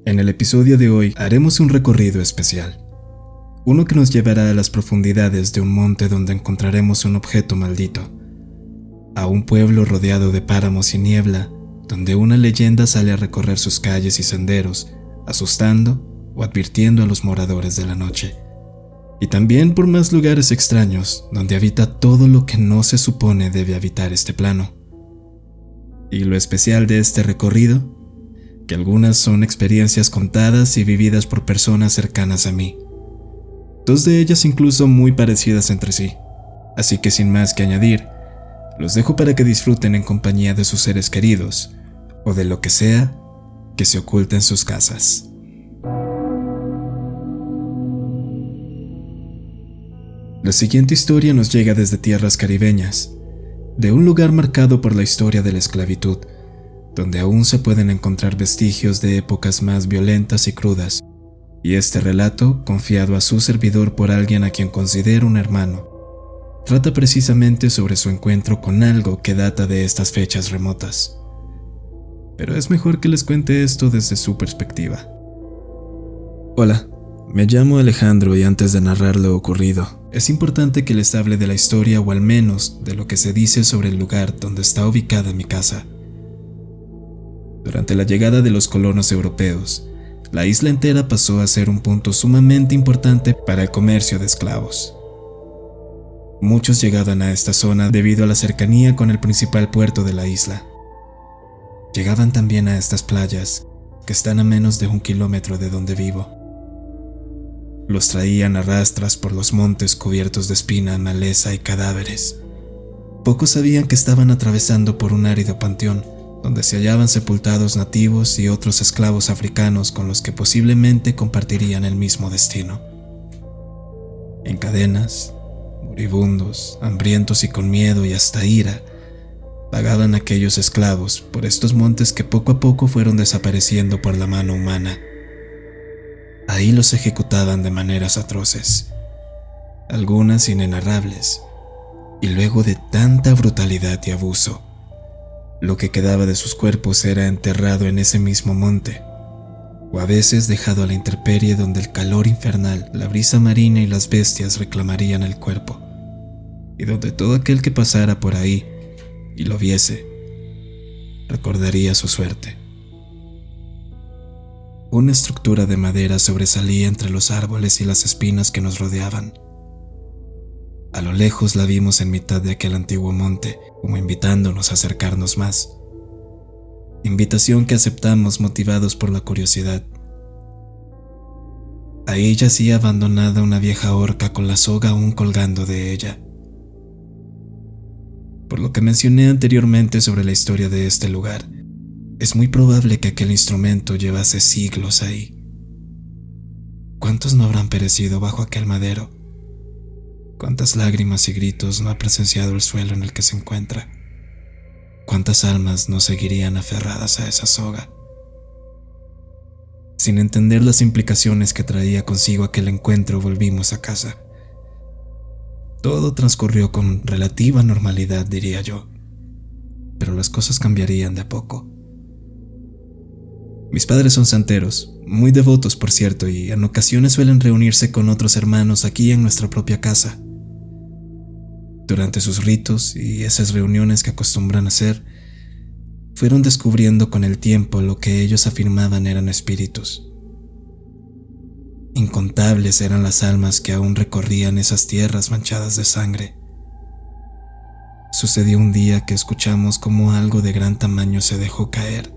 En el episodio de hoy haremos un recorrido especial, uno que nos llevará a las profundidades de un monte donde encontraremos un objeto maldito, a un pueblo rodeado de páramos y niebla, donde una leyenda sale a recorrer sus calles y senderos, asustando o advirtiendo a los moradores de la noche, y también por más lugares extraños donde habita todo lo que no se supone debe habitar este plano. Y lo especial de este recorrido, que algunas son experiencias contadas y vividas por personas cercanas a mí, dos de ellas incluso muy parecidas entre sí. Así que sin más que añadir, los dejo para que disfruten en compañía de sus seres queridos, o de lo que sea que se oculta en sus casas. La siguiente historia nos llega desde tierras caribeñas, de un lugar marcado por la historia de la esclavitud, donde aún se pueden encontrar vestigios de épocas más violentas y crudas, y este relato, confiado a su servidor por alguien a quien considero un hermano, trata precisamente sobre su encuentro con algo que data de estas fechas remotas. Pero es mejor que les cuente esto desde su perspectiva. Hola, me llamo Alejandro y antes de narrar lo ocurrido, es importante que les hable de la historia o al menos de lo que se dice sobre el lugar donde está ubicada mi casa. Durante la llegada de los colonos europeos, la isla entera pasó a ser un punto sumamente importante para el comercio de esclavos. Muchos llegaban a esta zona debido a la cercanía con el principal puerto de la isla. Llegaban también a estas playas, que están a menos de 1 kilómetro de donde vivo. Los traían a rastras por los montes cubiertos de espina, maleza y cadáveres. Pocos sabían que estaban atravesando por un árido panteón, donde se hallaban sepultados nativos y otros esclavos africanos con los que posiblemente compartirían el mismo destino. En cadenas, moribundos, hambrientos y con miedo y hasta ira, vagaban aquellos esclavos por estos montes que poco a poco fueron desapareciendo por la mano humana. Ahí los ejecutaban de maneras atroces, algunas inenarrables, y luego de tanta brutalidad y abuso, lo que quedaba de sus cuerpos era enterrado en ese mismo monte, o a veces dejado a la intemperie donde el calor infernal, la brisa marina y las bestias reclamarían el cuerpo, y donde todo aquel que pasara por ahí y lo viese, recordaría su suerte. Una estructura de madera sobresalía entre los árboles y las espinas que nos rodeaban. A lo lejos la vimos en mitad de aquel antiguo monte, como invitándonos a acercarnos más. Invitación que aceptamos motivados por la curiosidad. Ahí yacía abandonada una vieja horca con la soga aún colgando de ella. Por lo que mencioné anteriormente sobre la historia de este lugar, es muy probable que aquel instrumento llevase siglos ahí. ¿Cuántos no habrán perecido bajo aquel madero? ¿Cuántas lágrimas y gritos no ha presenciado el suelo en el que se encuentra? ¿Cuántas almas no seguirían aferradas a esa soga? Sin entender las implicaciones que traía consigo aquel encuentro, volvimos a casa. Todo transcurrió con relativa normalidad, diría yo, pero las cosas cambiarían de a poco. Mis padres son santeros, muy devotos por cierto, y en ocasiones suelen reunirse con otros hermanos aquí en nuestra propia casa. Durante sus ritos y esas reuniones que acostumbran hacer, fueron descubriendo con el tiempo lo que ellos afirmaban eran espíritus. Incontables eran las almas que aún recorrían esas tierras manchadas de sangre. Sucedió un día que escuchamos cómo algo de gran tamaño se dejó caer.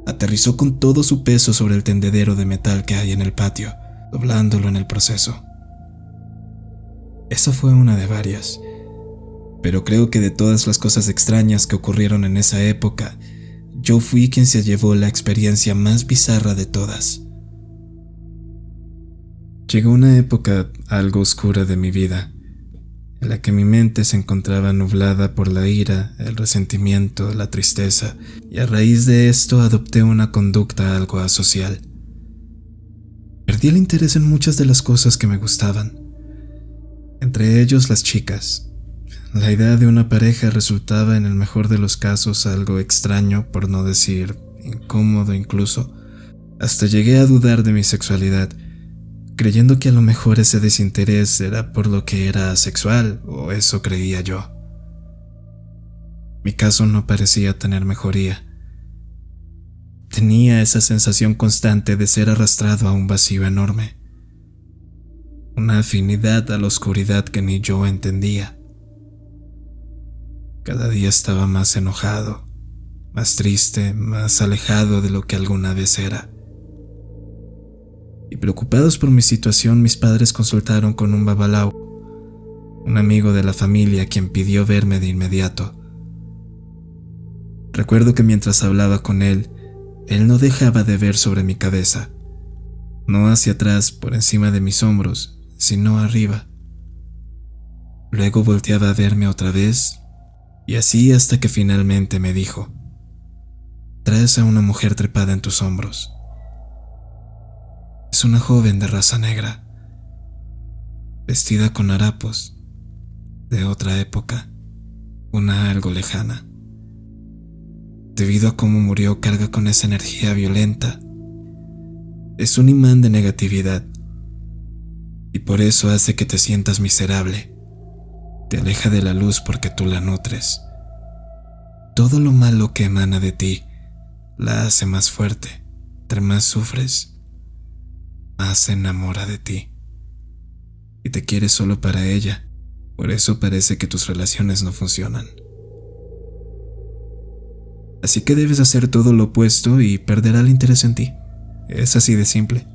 Aterrizó con todo su peso sobre el tendedero de metal que hay en el patio, doblándolo en el proceso. Esa fue una de varias, pero creo que de todas las cosas extrañas que ocurrieron en esa época, yo fui quien se llevó la experiencia más bizarra de todas. Llegó una época algo oscura de mi vida, en la que mi mente se encontraba nublada por la ira, el resentimiento, la tristeza, y a raíz de esto adopté una conducta algo asocial. perdí el interés en muchas de las cosas que me gustaban, entre ellos las chicas. La idea de una pareja resultaba en el mejor de los casos algo extraño, por no decir incómodo incluso. Hasta llegué a dudar de mi sexualidad, creyendo que a lo mejor ese desinterés era por lo que era asexual, o eso creía yo. Mi caso no parecía tener mejoría. Tenía esa sensación constante de ser arrastrado a un vacío enorme, una afinidad a la oscuridad que ni yo entendía. Cada día estaba más enojado, más triste, más alejado de lo que alguna vez era. Y preocupados por mi situación, mis padres consultaron con un babalao, un amigo de la familia, quien pidió verme de inmediato. Recuerdo que mientras hablaba con él no dejaba de ver sobre mi cabeza, no hacia atrás por encima de mis hombros, sino arriba. Luego volteaba a verme otra vez, y así hasta que finalmente me dijo: «Traes a una mujer trepada en tus hombros. Es una joven de raza negra, vestida con harapos, de otra época, una algo lejana. Debido a cómo murió, carga con esa energía violenta. Es un imán de negatividad, y por eso hace que te sientas miserable. Te aleja de la luz porque tú la nutres. Todo lo malo que emana de ti la hace más fuerte. Entre más sufres, más se enamora de ti. Y te quiere solo para ella. Por eso parece que tus relaciones no funcionan. Así que debes hacer todo lo opuesto y perderá el interés en ti. Es así de simple.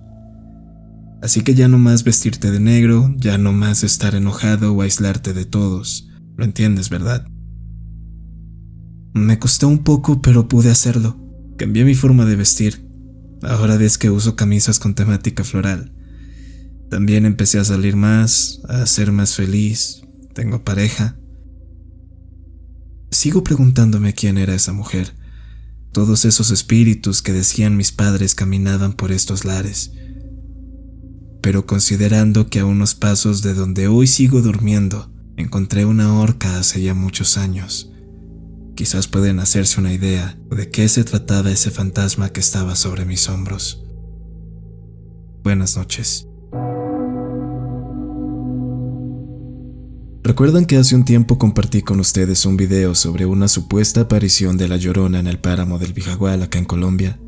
Así que ya no más vestirte de negro, ya no más estar enojado o aislarte de todos. Lo entiendes, ¿verdad?». Me costó un poco, pero pude hacerlo. Cambié mi forma de vestir. Ahora ves que uso camisas con temática floral. También empecé a salir más, a ser más feliz. Tengo pareja. Sigo preguntándome quién era esa mujer. Todos esos espíritus que decían mis padres caminaban por estos lares. Pero considerando que a unos pasos de donde hoy sigo durmiendo, encontré una horca hace ya muchos años, quizás pueden hacerse una idea de qué se trataba ese fantasma que estaba sobre mis hombros. Buenas noches. ¿Recuerdan que hace un tiempo compartí con ustedes un video sobre una supuesta aparición de la Llorona en el páramo del Vijagual acá en Colombia?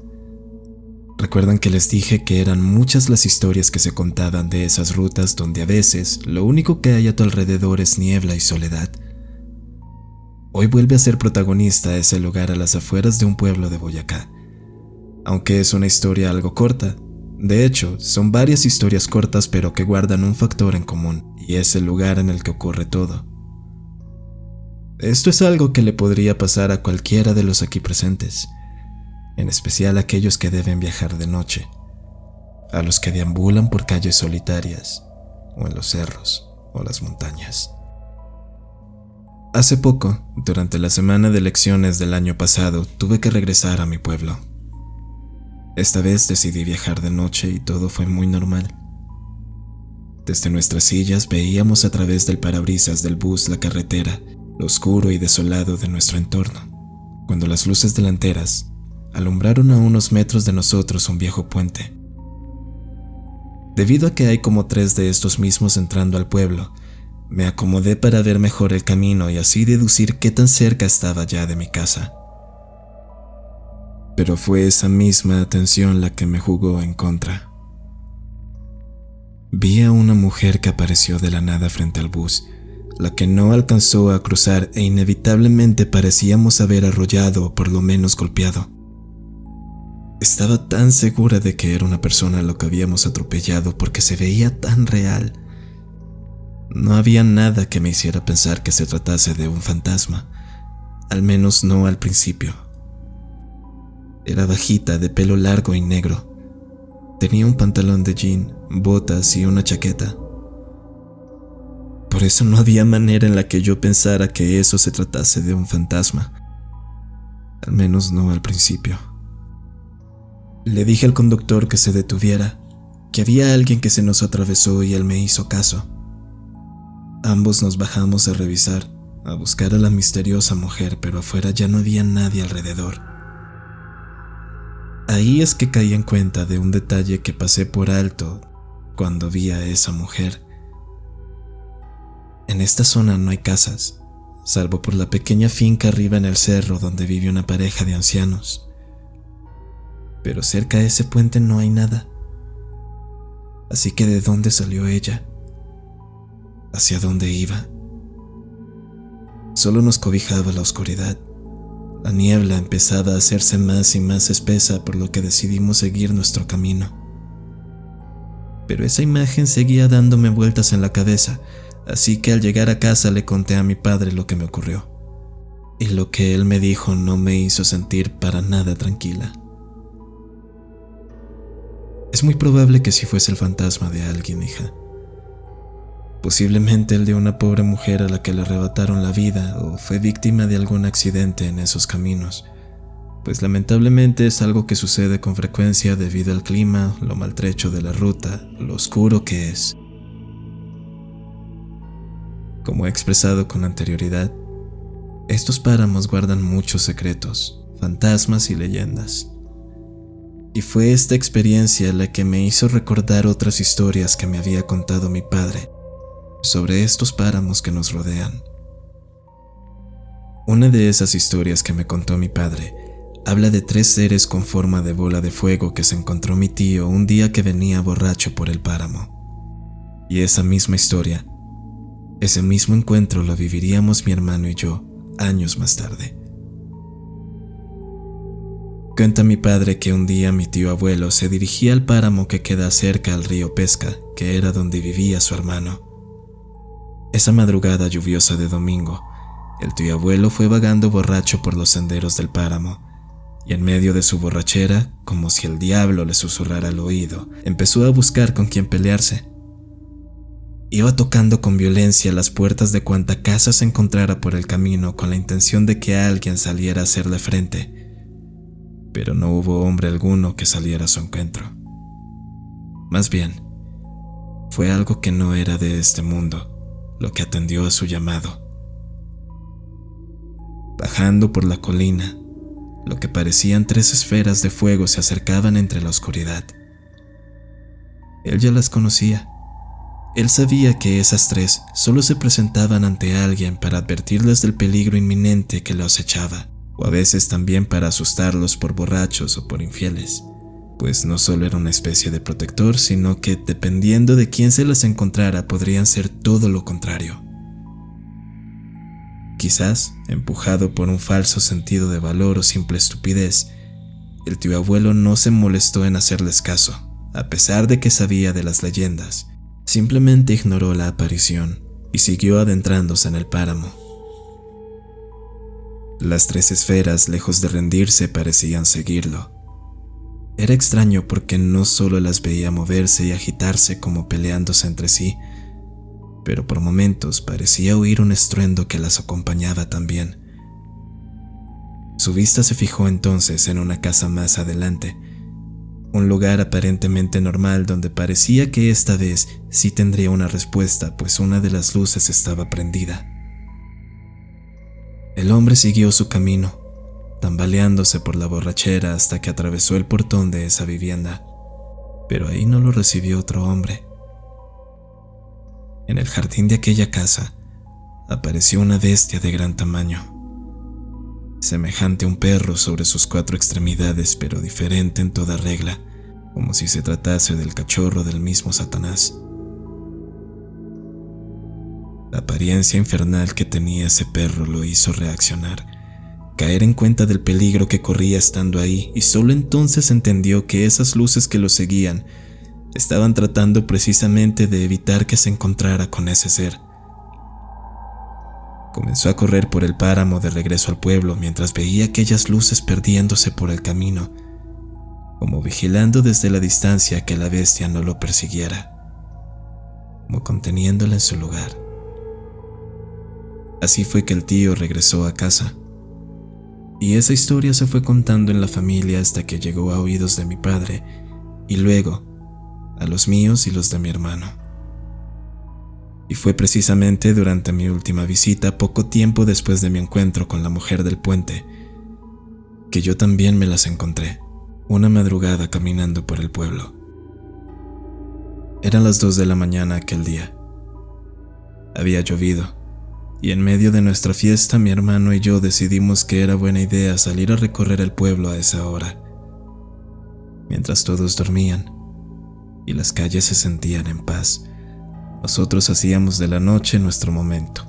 ¿Recuerdan que les dije que eran muchas las historias que se contaban de esas rutas donde a veces lo único que hay a tu alrededor es niebla y soledad? Hoy vuelve a ser protagonista ese lugar a las afueras de un pueblo de Boyacá. Aunque es una historia algo corta. De hecho, son varias historias cortas pero que guardan un factor en común, y es el lugar en el que ocurre todo. Esto es algo que le podría pasar a cualquiera de los aquí presentes, en especial a aquellos que deben viajar de noche, a los que deambulan por calles solitarias, o en los cerros, o las montañas. Hace poco, durante la semana de elecciones del año pasado, tuve que regresar a mi pueblo. Esta vez decidí viajar de noche y todo fue muy normal. Desde nuestras sillas veíamos a través del parabrisas del bus la carretera, lo oscuro y desolado de nuestro entorno, cuando las luces delanteras alumbraron a unos metros de nosotros un viejo puente. Debido a que hay como 3 de estos mismos entrando al pueblo, me acomodé para ver mejor el camino y así deducir qué tan cerca estaba ya de mi casa. Pero fue esa misma atención la que me jugó en contra. Vi a una mujer que apareció de la nada frente al bus, la que no alcanzó a cruzar e inevitablemente parecíamos haber arrollado o por lo menos golpeado. Estaba tan segura de que era una persona a la que habíamos atropellado porque se veía tan real. No había nada que me hiciera pensar que se tratase de un fantasma, al menos no al principio. Era bajita, de pelo largo y negro. Tenía un pantalón de jean, botas y una chaqueta. Por eso no había manera en la que yo pensara que eso se tratase de un fantasma, al menos no al principio. Le dije al conductor que se detuviera, que había alguien que se nos atravesó y él me hizo caso. Ambos nos bajamos a revisar, a buscar a la misteriosa mujer, pero afuera ya no había nadie alrededor. Ahí es que caí en cuenta de un detalle que pasé por alto cuando vi a esa mujer. En esta zona no hay casas, salvo por la pequeña finca arriba en el cerro donde vive una pareja de ancianos. Pero cerca de ese puente no hay nada. Así que ¿de dónde salió ella? ¿Hacia dónde iba? Solo nos cobijaba la oscuridad. La niebla empezaba a hacerse más y más espesa, por lo que decidimos seguir nuestro camino. Pero esa imagen seguía dándome vueltas en la cabeza, así que al llegar a casa le conté a mi padre lo que me ocurrió. Y lo que él me dijo no me hizo sentir para nada tranquila. Es muy probable que sí fuese el fantasma de alguien, hija. Posiblemente el de una pobre mujer a la que le arrebataron la vida o fue víctima de algún accidente en esos caminos, pues lamentablemente es algo que sucede con frecuencia debido al clima, lo maltrecho de la ruta, lo oscuro que es. Como he expresado con anterioridad, estos páramos guardan muchos secretos, fantasmas y leyendas. Y fue esta experiencia la que me hizo recordar otras historias que me había contado mi padre sobre estos páramos que nos rodean. Una de esas historias que me contó mi padre habla de 3 seres con forma de bola de fuego que se encontró mi tío un día que venía borracho por el páramo. Y esa misma historia, ese mismo encuentro lo viviríamos mi hermano y yo años más tarde. Cuenta mi padre que un día mi tío abuelo se dirigía al páramo que queda cerca al río Pesca, que era donde vivía su hermano. Esa madrugada lluviosa de domingo, el tío abuelo fue vagando borracho por los senderos del páramo, y en medio de su borrachera, como si el diablo le susurrara al oído, empezó a buscar con quién pelearse. Iba tocando con violencia las puertas de cuanta casa se encontrara por el camino con la intención de que alguien saliera a hacerle frente, pero no hubo hombre alguno que saliera a su encuentro. Más bien, fue algo que no era de este mundo lo que atendió a su llamado. Bajando por la colina, lo que parecían 3 esferas de fuego se acercaban entre la oscuridad. Él ya las conocía. Él sabía que esas 3 solo se presentaban ante alguien para advertirles del peligro inminente que los acechaba, o a veces también para asustarlos por borrachos o por infieles, pues no solo era una especie de protector, sino que dependiendo de quién se las encontrara podrían ser todo lo contrario. Quizás, empujado por un falso sentido de valor o simple estupidez, el tío abuelo no se molestó en hacerles caso, a pesar de que sabía de las leyendas. Simplemente ignoró la aparición y siguió adentrándose en el páramo. Las 3 esferas, lejos de rendirse, parecían seguirlo. Era extraño porque no solo las veía moverse y agitarse como peleándose entre sí, pero por momentos parecía oír un estruendo que las acompañaba también. Su vista se fijó entonces en una casa más adelante, un lugar aparentemente normal donde parecía que esta vez sí tendría una respuesta, pues una de las luces estaba prendida. El hombre siguió su camino, tambaleándose por la borrachera hasta que atravesó el portón de esa vivienda, pero ahí no lo recibió otro hombre. En el jardín de aquella casa apareció una bestia de gran tamaño, semejante a un perro sobre sus 4 extremidades, pero diferente en toda regla, como si se tratase del cachorro del mismo Satanás. La apariencia infernal que tenía ese perro lo hizo reaccionar, caer en cuenta del peligro que corría estando ahí, y solo entonces entendió que esas luces que lo seguían estaban tratando precisamente de evitar que se encontrara con ese ser. Comenzó a correr por el páramo de regreso al pueblo mientras veía aquellas luces perdiéndose por el camino, como vigilando desde la distancia que la bestia no lo persiguiera, como conteniéndola en su lugar. Así fue que el tío regresó a casa, y esa historia se fue contando en la familia hasta que llegó a oídos de mi padre, y luego a los míos y los de mi hermano. Y fue precisamente durante mi última visita, poco tiempo después de mi encuentro con la mujer del puente, que yo también me las encontré, una madrugada caminando por el pueblo. Eran las 2 de la mañana aquel día. Había llovido, y en medio de nuestra fiesta mi hermano y yo decidimos que era buena idea salir a recorrer el pueblo a esa hora, mientras todos dormían y las calles se sentían en paz. Nosotros hacíamos de la noche nuestro momento.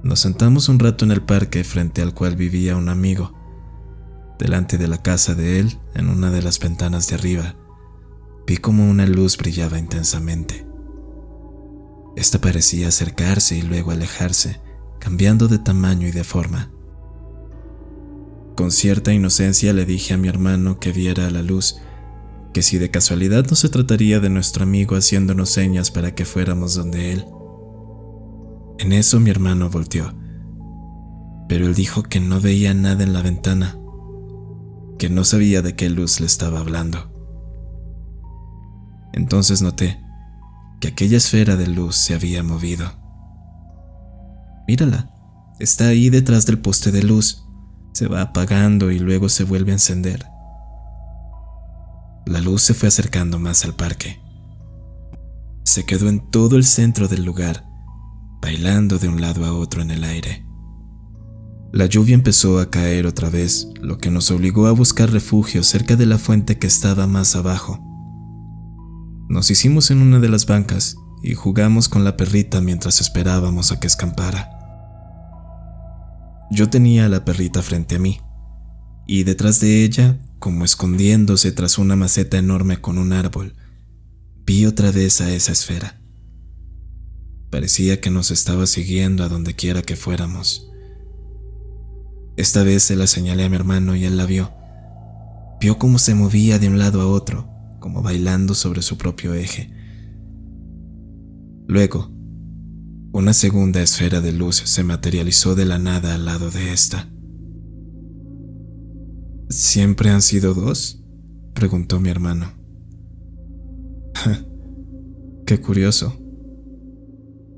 Nos sentamos un rato en el parque frente al cual vivía un amigo. Delante de la casa de él, en una de las ventanas de arriba, vi como una luz brillaba intensamente. Esta parecía acercarse y luego alejarse, cambiando de tamaño y de forma. Con cierta inocencia le dije a mi hermano que viera la luz, que si de casualidad no se trataría de nuestro amigo haciéndonos señas para que fuéramos donde él. En eso mi hermano volteó, pero él dijo que no veía nada en la ventana, que no sabía de qué luz le estaba hablando. Entonces noté que aquella esfera de luz se había movido. Mírala, está ahí detrás del poste de luz, se va apagando y luego se vuelve a encender. La luz se fue acercando más al parque. Se quedó en todo el centro del lugar, bailando de un lado a otro en el aire. La lluvia empezó a caer otra vez, lo que nos obligó a buscar refugio cerca de la fuente que estaba más abajo. Nos hicimos en una de las bancas y jugamos con la perrita mientras esperábamos a que escampara. Yo tenía a la perrita frente a mí, y detrás de ella, como escondiéndose tras una maceta enorme con un árbol, vi otra vez a esa esfera. Parecía que nos estaba siguiendo a donde quiera que fuéramos. Esta vez se la señalé a mi hermano y él la vio. Vio cómo se movía de un lado a otro, como bailando sobre su propio eje. Luego, una segunda esfera de luz se materializó de la nada al lado de esta. ¿Siempre han sido dos?, preguntó mi hermano. Qué curioso.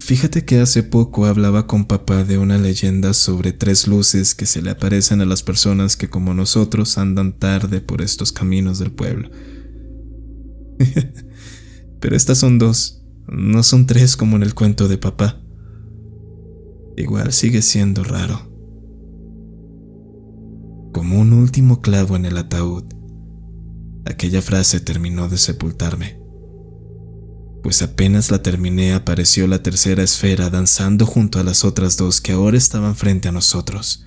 Fíjate que hace poco hablaba con papá de una leyenda sobre 3 luces que se le aparecen a las personas que como nosotros andan tarde por estos caminos del pueblo. Pero estas son 2, no son 3 como en el cuento de papá. Igual sigue siendo raro. Como un último clavo en el ataúd, aquella frase terminó de sepultarme. Pues apenas la terminé apareció la tercera esfera danzando junto a las otras 2 que ahora estaban frente a nosotros.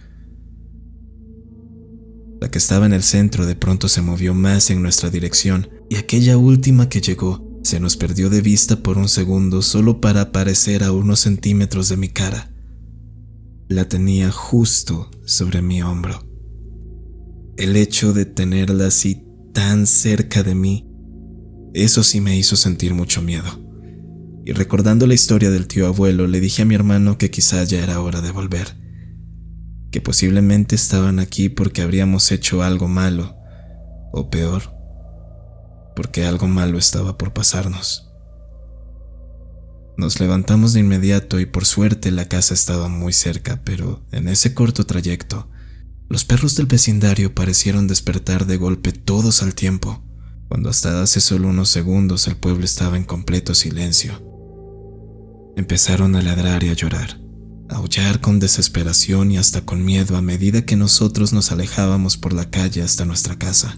La que estaba en el centro de pronto se movió más en nuestra dirección y aquella última que llegó se nos perdió de vista por un segundo solo para aparecer a unos centímetros de mi cara. La tenía justo sobre mi hombro. El hecho de tenerla así tan cerca de mí, eso sí me hizo sentir mucho miedo. Y recordando la historia del tío abuelo, le dije a mi hermano que quizá ya era hora de volver, que posiblemente estaban aquí porque habríamos hecho algo malo, o peor, porque algo malo estaba por pasarnos. Nos levantamos de inmediato y por suerte la casa estaba muy cerca, pero en ese corto trayecto, los perros del vecindario parecieron despertar de golpe todos al tiempo, cuando hasta hace solo unos segundos el pueblo estaba en completo silencio. Empezaron a ladrar y a llorar, a aullar con desesperación y hasta con miedo a medida que nosotros nos alejábamos por la calle hasta nuestra casa.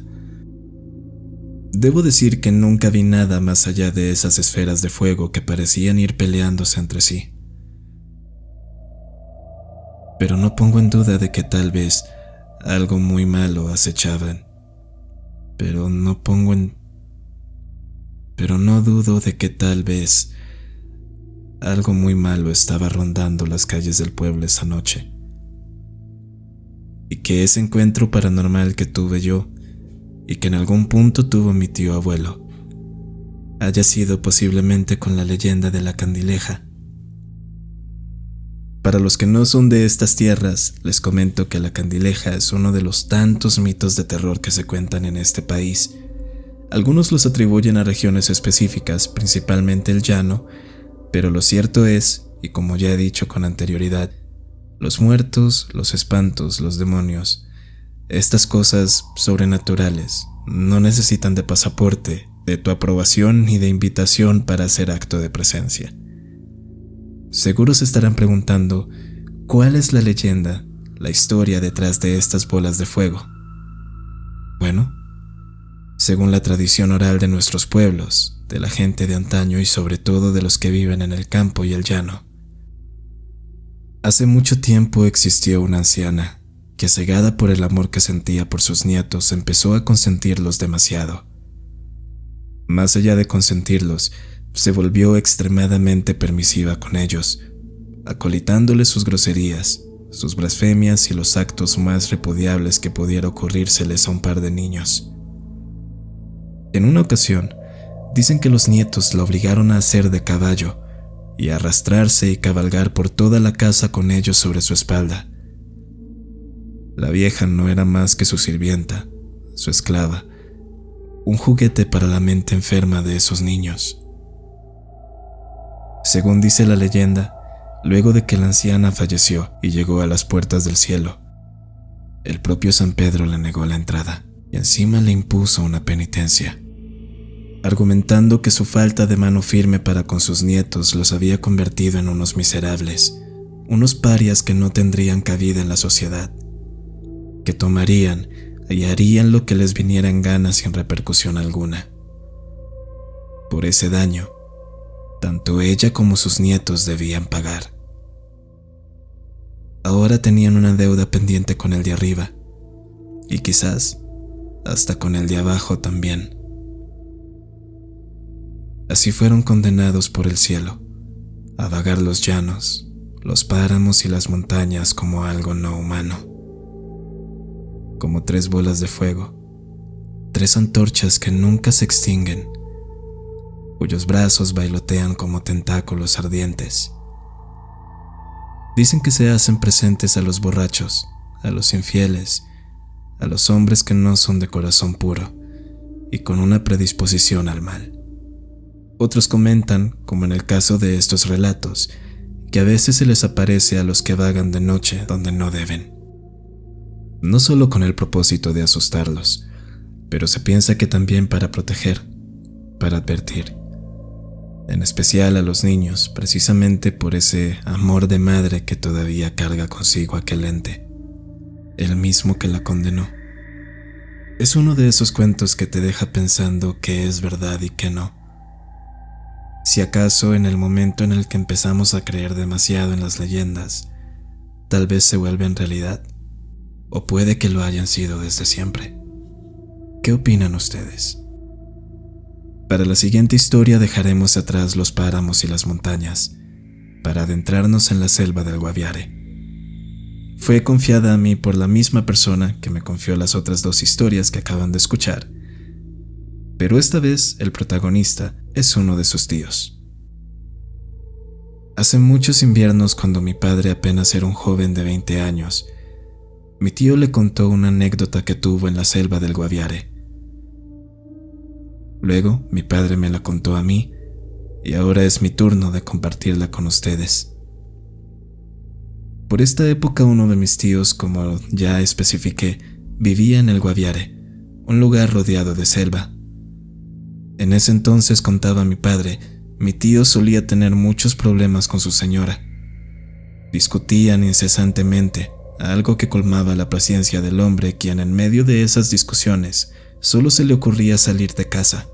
Debo decir que nunca vi nada más allá de esas esferas de fuego que parecían ir peleándose entre sí. Pero no pongo en duda de que tal vez algo muy malo acechaban. Pero no dudo de que tal vez algo muy malo estaba rondando las calles del pueblo esa noche. Y que ese encuentro paranormal que tuve yo, y que en algún punto tuvo mi tío abuelo, haya sido posiblemente con la leyenda de la Candileja. Para los que no son de estas tierras, les comento que la Candileja es uno de los tantos mitos de terror que se cuentan en este país, Algunos los atribuyen a regiones específicas, principalmente el llano, pero lo cierto es, y como ya he dicho con anterioridad, los muertos, los espantos, los demonios, estas cosas sobrenaturales, no necesitan de pasaporte, de tu aprobación ni de invitación para hacer acto de presencia. Seguro se estarán preguntando, ¿cuál es la leyenda, la historia detrás de estas bolas de fuego? Bueno, según la tradición oral de nuestros pueblos, de la gente de antaño y sobre todo de los que viven en el campo y el llano, hace mucho tiempo existió una anciana que, cegada por el amor que sentía por sus nietos, empezó a consentirlos demasiado. Más allá de consentirlos, se volvió extremadamente permisiva con ellos, acolitándoles sus groserías, sus blasfemias y los actos más repudiables que pudiera ocurrírseles a un par de niños. En una ocasión, dicen que los nietos la obligaron a hacer de caballo y a arrastrarse y cabalgar por toda la casa con ellos sobre su espalda. La vieja no era más que su sirvienta, su esclava, un juguete para la mente enferma de esos niños. Según dice la leyenda, luego de que la anciana falleció y llegó a las puertas del cielo, el propio San Pedro le negó la entrada y encima le impuso una penitencia, argumentando que su falta de mano firme para con sus nietos los había convertido en unos miserables, unos parias que no tendrían cabida en la sociedad, que tomarían y harían lo que les viniera en gana sin repercusión alguna. Por ese daño, tanto ella como sus nietos debían pagar. Ahora tenían una deuda pendiente con el de arriba, y quizás hasta con el de abajo también. Así fueron condenados por el cielo, a vagar los llanos, los páramos y las montañas como algo no humano. Como 3 bolas de fuego, 3 antorchas que nunca se extinguen, cuyos brazos bailotean como tentáculos ardientes. Dicen que se hacen presentes a los borrachos, a los infieles, a los hombres que no son de corazón puro y con una predisposición al mal. Otros comentan, como en el caso de estos relatos, que a veces se les aparece a los que vagan de noche donde no deben. No solo con el propósito de asustarlos, pero se piensa que también para proteger, para advertir, en especial a los niños, precisamente por ese amor de madre que todavía carga consigo aquel ente, el mismo que la condenó. Es uno de esos cuentos que te deja pensando qué es verdad y qué no. Si acaso en el momento en el que empezamos a creer demasiado en las leyendas, tal vez se vuelven realidad, o puede que lo hayan sido desde siempre. ¿Qué opinan ustedes? Para la siguiente historia dejaremos atrás los páramos y las montañas, para adentrarnos en la selva del Guaviare. Fue confiada a mí por la misma persona que me confió las otras 2 historias que acaban de escuchar, pero esta vez el protagonista es uno de sus tíos. Hace muchos inviernos, cuando mi padre apenas era un joven de 20 años, mi tío le contó una anécdota que tuvo en la selva del Guaviare. Luego, mi padre me la contó a mí, y ahora es mi turno de compartirla con ustedes. Por esta época, uno de mis tíos, como ya especifiqué, vivía en el Guaviare, un lugar rodeado de selva. En ese entonces, contaba mi padre, mi tío solía tener muchos problemas con su señora. Discutían incesantemente, algo que colmaba la paciencia del hombre, quien en medio de esas discusiones solo se le ocurría salir de casa.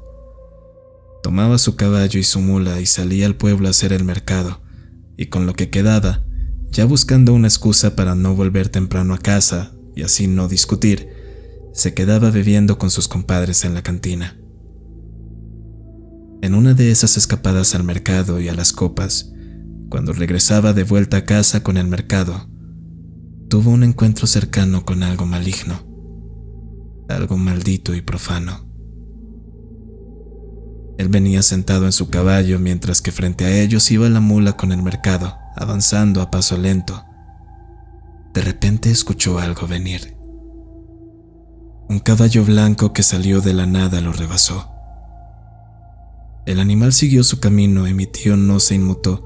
Tomaba su caballo y su mula y salía al pueblo a hacer el mercado, y con lo que quedaba, ya buscando una excusa para no volver temprano a casa y así no discutir, se quedaba bebiendo con sus compadres en la cantina. En una de esas escapadas al mercado y a las copas, cuando regresaba de vuelta a casa con el mercado, tuvo un encuentro cercano con algo maligno, algo maldito y profano. Él venía sentado en su caballo mientras que frente a ellos iba la mula con el mercado, avanzando a paso lento. De repente escuchó algo venir. Un caballo blanco que salió de la nada lo rebasó. El animal siguió su camino y mi tío no se inmutó,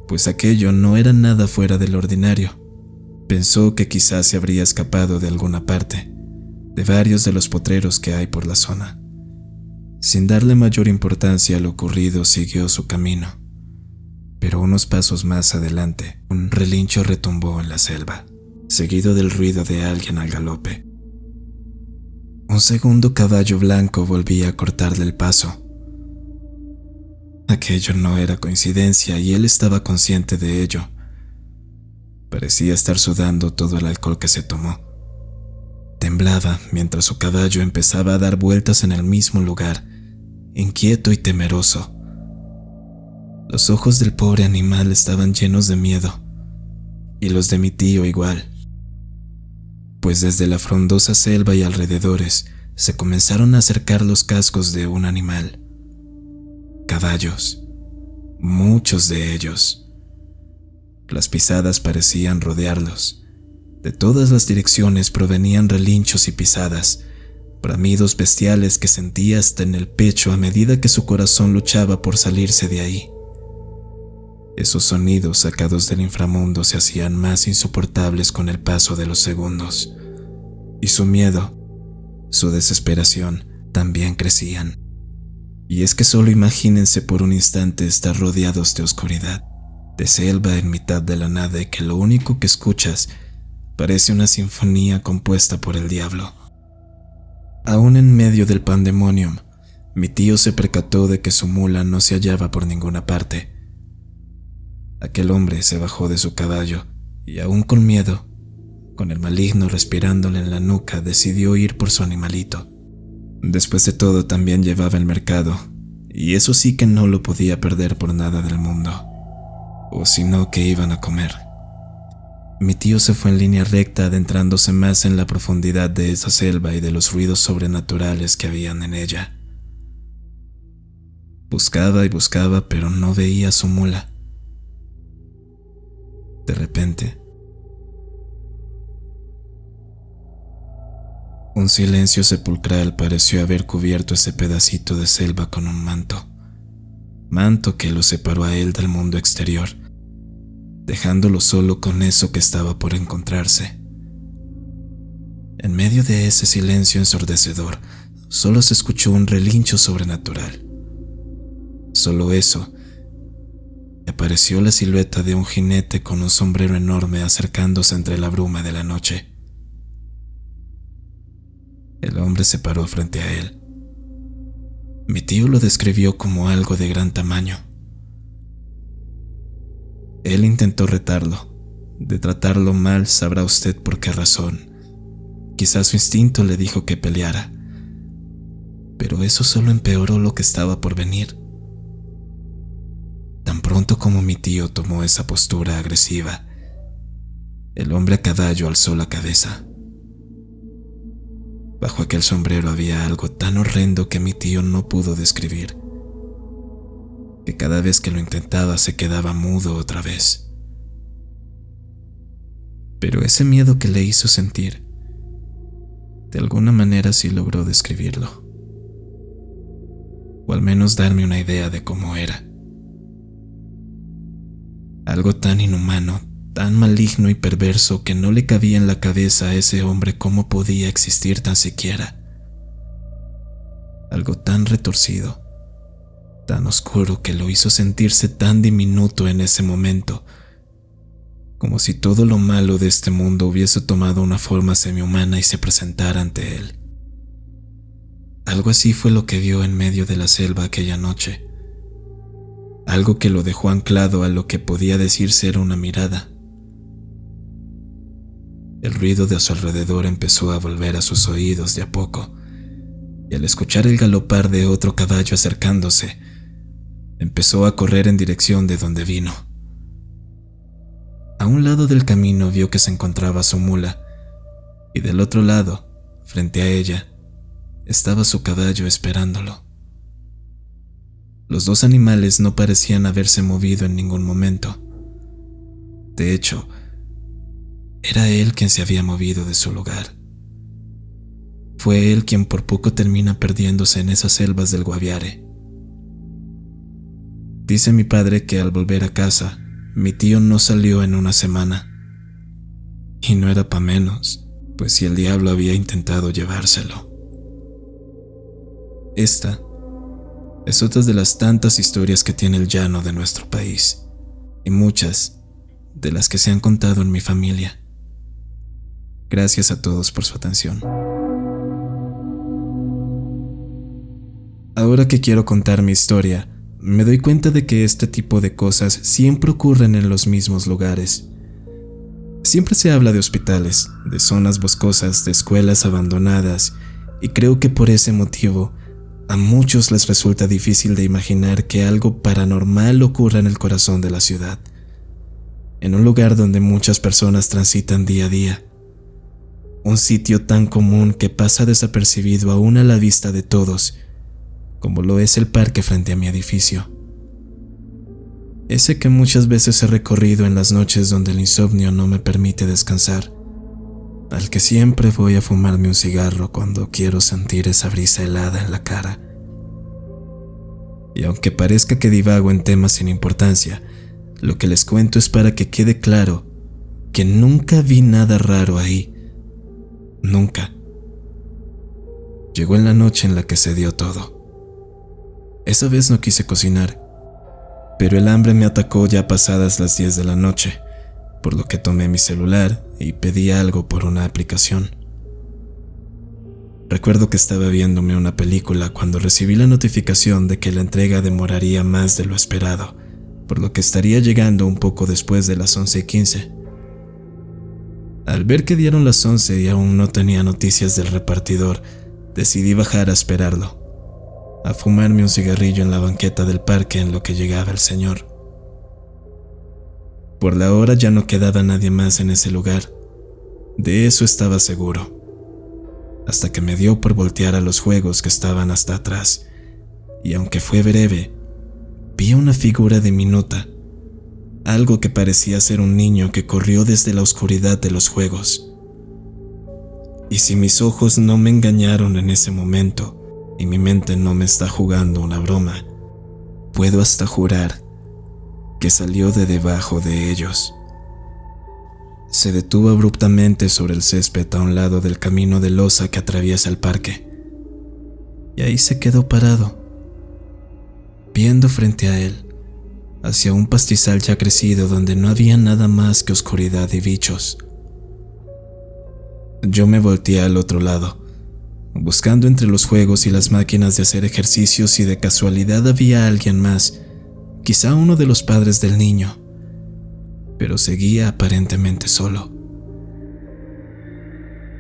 pues aquello no era nada fuera del ordinario. Pensó que quizás se habría escapado de alguna parte, de varios de los potreros que hay por la zona. Sin darle mayor importancia a lo ocurrido, siguió su camino. Pero unos pasos más adelante, un relincho retumbó en la selva, seguido del ruido de alguien al galope. Un segundo caballo blanco volvía a cortarle el paso. Aquello no era coincidencia y él estaba consciente de ello. Parecía estar sudando todo el alcohol que se tomó. Temblaba mientras su caballo empezaba a dar vueltas en el mismo lugar, inquieto y temeroso. Los ojos del pobre animal estaban llenos de miedo, y los de mi tío igual, pues desde la frondosa selva y alrededores se comenzaron a acercar los cascos de un animal. Caballos, muchos de ellos. Las pisadas parecían rodearlos. De todas las direcciones provenían relinchos y pisadas, bramidos bestiales que sentía hasta en el pecho a medida que su corazón luchaba por salirse de ahí. Esos sonidos sacados del inframundo se hacían más insoportables con el paso de los segundos, y su miedo, su desesperación, también crecían. Y es que solo imagínense por un instante estar rodeados de oscuridad, de selva en mitad de la nada y que lo único que escuchas parece una sinfonía compuesta por el diablo. Aún en medio del pandemonium, mi tío se percató de que su mula no se hallaba por ninguna parte. Aquel hombre se bajó de su caballo y aún con miedo, con el maligno respirándole en la nuca, decidió ir por su animalito. Después de todo, también llevaba el mercado, y eso sí que no lo podía perder por nada del mundo. O si no, ¿qué iban a comer? Mi tío se fue en línea recta, adentrándose más en la profundidad de esa selva y de los ruidos sobrenaturales que habían en ella. Buscaba y buscaba, pero no veía a su mula. De repente, un silencio sepulcral pareció haber cubierto ese pedacito de selva con un manto que lo separó a él del mundo exterior, dejándolo solo con eso que estaba por encontrarse. En medio de ese silencio ensordecedor, solo se escuchó un relincho sobrenatural. Solo eso, y apareció la silueta de un jinete con un sombrero enorme acercándose entre la bruma de la noche. El hombre se paró frente a él. Mi tío lo describió como algo de gran tamaño. Él intentó retarlo. De tratarlo mal, sabrá usted por qué razón. Quizás su instinto le dijo que peleara. Pero eso solo empeoró lo que estaba por venir. Tan pronto como mi tío tomó esa postura agresiva, el hombre a caballo alzó la cabeza. Bajo aquel sombrero había algo tan horrendo que mi tío no pudo describir, que cada vez que lo intentaba se quedaba mudo otra vez. Pero ese miedo que le hizo sentir, de alguna manera sí logró describirlo, o al menos darme una idea de cómo era. Algo tan inhumano, tan maligno y perverso que no le cabía en la cabeza a ese hombre cómo podía existir tan siquiera. Algo tan retorcido, tan oscuro que lo hizo sentirse tan diminuto en ese momento, como si todo lo malo de este mundo hubiese tomado una forma semihumana y se presentara ante él. Algo así fue lo que vio en medio de la selva aquella noche. Algo que lo dejó anclado a lo que podía decir ser una mirada. El ruido de a su alrededor empezó a volver a sus oídos de a poco, y al escuchar el galopar de otro caballo acercándose, empezó a correr en dirección de donde vino. A un lado del camino vio que se encontraba su mula, y del otro lado, frente a ella, estaba su caballo esperándolo. Los dos animales no parecían haberse movido en ningún momento. De hecho, era él quien se había movido de su lugar. Fue él quien por poco termina perdiéndose en esas selvas del Guaviare. Dice mi padre que al volver a casa, mi tío no salió en una semana. Y no era pa' menos, pues si el diablo había intentado llevárselo. Esta es otra de las tantas historias que tiene el llano de nuestro país, y muchas de las que se han contado en mi familia. Gracias a todos por su atención. Ahora que quiero contar mi historia, me doy cuenta de que este tipo de cosas siempre ocurren en los mismos lugares. Siempre se habla de hospitales, de zonas boscosas, de escuelas abandonadas, y creo que por ese motivo, a muchos les resulta difícil de imaginar que algo paranormal ocurra en el corazón de la ciudad, en un lugar donde muchas personas transitan día a día. Un sitio tan común que pasa desapercibido aún a la vista de todos, como lo es el parque frente a mi edificio. Ese que muchas veces he recorrido en las noches donde el insomnio no me permite descansar, al que siempre voy a fumarme un cigarro cuando quiero sentir esa brisa helada en la cara. Y aunque parezca que divago en temas sin importancia, lo que les cuento es para que quede claro que nunca vi nada raro ahí. Nunca. Llegó en la noche en la que se dio todo. Esa vez no quise cocinar, pero el hambre me atacó ya pasadas las 10 de la noche, por lo que tomé mi celular y pedí algo por una aplicación. Recuerdo que estaba viéndome una película cuando recibí la notificación de que la entrega demoraría más de lo esperado, por lo que estaría llegando un poco después de las 11:15. Al ver que dieron las 11 y aún no tenía noticias del repartidor, decidí bajar a esperarlo, a fumarme un cigarrillo en la banqueta del parque en lo que llegaba el señor. Por la hora ya no quedaba nadie más en ese lugar, de eso estaba seguro, hasta que me dio por voltear a los juegos que estaban hasta atrás, y aunque fue breve, vi una figura diminuta, algo que parecía ser un niño que corrió desde la oscuridad de los juegos. Y si mis ojos no me engañaron en ese momento, y mi mente no me está jugando una broma, puedo hasta jurar que salió de debajo de ellos. Se detuvo abruptamente sobre el césped a un lado del camino de losa que atraviesa el parque, y ahí se quedó parado, viendo frente a él, hacia un pastizal ya crecido donde no había nada más que oscuridad y bichos. Yo me volteé al otro lado, buscando entre los juegos y las máquinas de hacer ejercicios si de casualidad había alguien más, quizá uno de los padres del niño, pero seguía aparentemente solo.